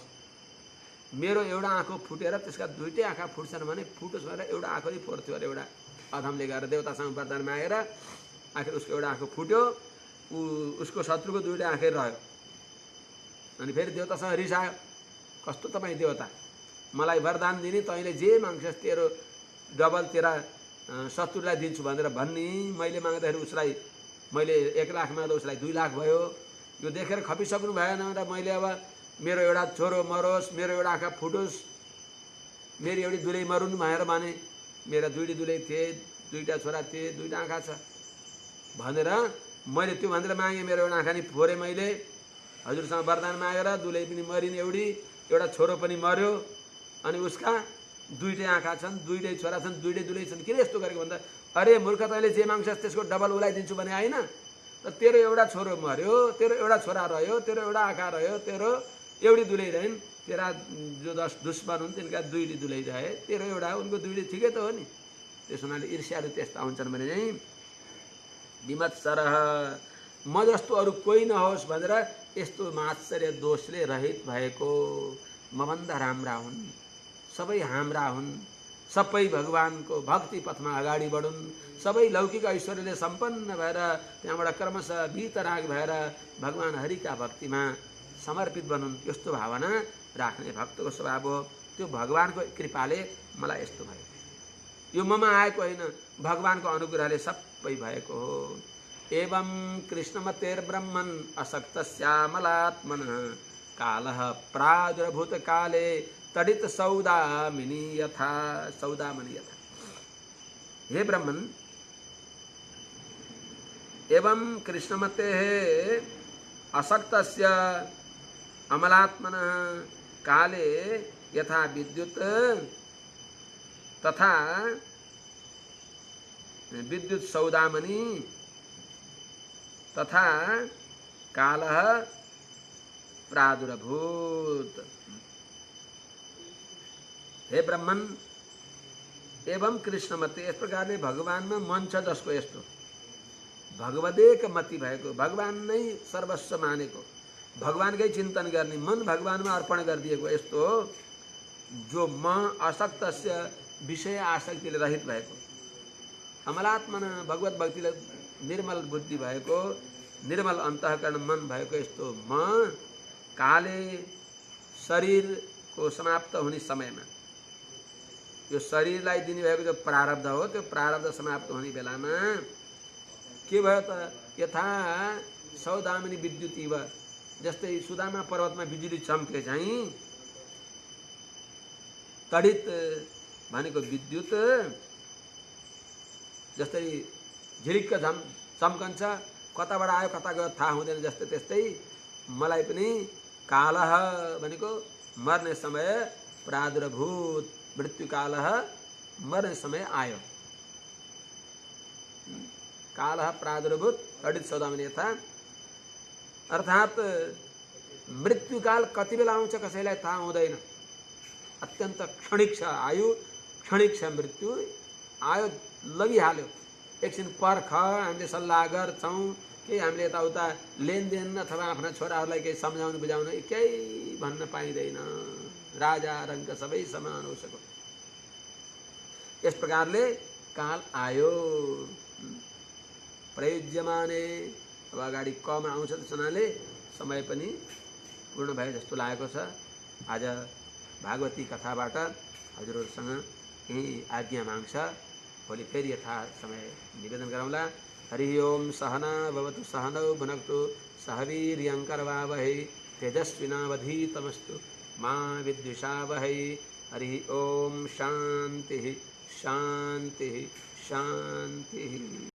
मेरो एउटा आँखो फुटेर त्यसका दुईटै आँखा फुट्छन् भने फुटोस् भनेर एउटा आँखो नै फोर्थ्यो अरे एउटा अधमले गएर देवतासँग वरदान मागेर। आखिर उसको एउटा आँखो फुट्यो, उसको शत्रुको दुईटै आँखै रह्यो। अनि फेरि देवतासँग रिसायो, कस्तो तपाईँ देवता, मलाई वरदान दिने, तैँले जे माग्छस् तेरो डबल तेरा शत्रुलाई दिन्छु भनेर भन्ने। मैले माग्दाखेरि उसलाई मैले 1 लाख माग्दा उसलाई 2 लाख भयो। यो देखेर खपिसक्नु भएन र मैले अब मेरो एउटा छोरो मरोस्, मेरो एउटा आँखा फुटोस्, मेरो एउटी दुलै मरुन् भनेर भने मेरा दुईटी दुलै थिए, दुईटा छोरा थिए, दुईटा आँखा छ भनेर मैले त्यो भनेर मागेँ। मेरो एउटा आँखा नि फोरेँ मैले हजुरसँग वरदान मागेर। दुलै पनि मरिन् एउटा छोरो पनि मर्यो। अनि उसका दुईटै आँखा छन्, दुईटै छोरा छन्, दुईटै दुलै छन्। किन यस्तो गरेको भन्दा अरे मूर्ख तैँले जे माग्छस् त्यसको डबल उलाइदिन्छु भने होइन र तेरो एउटा छोरो मर्यो, तेरो एउटा छोरा रह्यो, तेरो एउटा आँखा रह्यो, तेरो एउटी दुलै रहन्। तेरा जो 10 दुश्मन हुन् तिनका दुईटी दुलै रहे, तेरो एउटा उनको दुईटी ठिकै त हो नि। त्यस हुनाले ईर्ष्यालु त्यस्ता हुन्छन् भने चाहिँ विमत्सरः म जस्तो अरू कोही नहोस् भनेर यस्तो मात्सर्य दोषले रहित भएको। मभन्दा राम्रा हुन्, सबै हाम्रा हुन्, सबै भगवानको भक्ति पथमा अगाडि बढुन्, सबै लौकिक ऐश्वर्यले सम्पन्न भएर त्यहाँबाट क्रमशः वीतराग भएर भगवान हरिका भक्तिमा समर्पित बनुन्। यस्तो भावना राख्ने भक्तको स्वभाव हो। त्यो भगवानको कृपाले मलाई यस्तो भयो। यो ममा आएको होइन, भगवानको अनुग्रहले सबै भएको हो। एवं कृष्णमतेर्ब्रह्मन् अशक्तस्यामलात्मनः कालः प्रादुर्भूत काले तडित सौदामिनी यथा। हे ब्रह्मन्, एवं कृष्णमतेः अशक्तस्य अमलात्मनः काले यथा विद्युत तथा विद्युत सौदामणि तथा कालः प्रादुर्भूत। हे ब्रह्मन, एवं कृष्णमते, यस प्रकारले भगवानमा मन छ जसको यस्तो भगवदेक मति भएको, भगवान नै सर्वस्व मानेको, भगवानकै चिन्तन गर्ने, मन भगवानमा अर्पण गरिदिएको यस्तो जो म अशक्तस्य विषय आसक्तिले रहित भएको, अमलात्मन भगवत भक्तिले निर्मल बुद्धि भएको, निर्मल अन्तःकरण मन भएको यस्तो म काले शरीरको समाप्त हुने समयमा, यो शरीरलाई दिने भएको जो प्रारब्ध हो त्यो प्रारब्ध समाप्त हुने बेलामा के भयो त यथा सौदामिनी विद्युतीव, जस्तै सुदामा पर्वतमा बिजुली चम्के चाहिँ तडित भनेको विद्युत जस्तै झिलिक्क चम्कन्छ, कताबाट आयो कता गयो थाहा हुँदैन जस्तै त्यस्तै मलाई पनि कालः भनेको मर्ने समय, प्रादुर्भूत मृत्यु कालः मर्ने समय आयो। कालः प्रादुर्भूत तडित सौदामिनी यथा, अर्थात् मृत्युकाल कति बेला आउँछ कसैलाई थाहा हुँदैन। अत्यन्त क्षणिक छ आयु, क्षणिक छ मृत्यु, आयो लगिहाल्यो। एकछिन पर्ख, हामीले सल्लाह गर्छौँ, केही हामीले यताउता लेनदेन अथवा आफ्ना छोराहरूलाई केही सम्झाउनु बुझाउनु केही भन्न पाइँदैन। राजा रङ्क सबै समान हो सको। यस प्रकारले काल आयो। प्रयुज्यमाने, अब अगाडि कमा आउँछ त्यसनाले समय पनि पूर्ण भए जस्तो लागेको छ। आज भागवती कथाबाट हजुरहरूसँग यही आज्ञा माग्छ। भोलि फेरि यथा समय निवेदन गरौँला। हरि ओम सहना भवतु सहनौ भुनक्तु सह वीर्यङ्करवावहै तेजस्विनावधीतमस्तु मा विद्विषावहै। हरि ओम शान्तिः शान्तिः शान्तिः।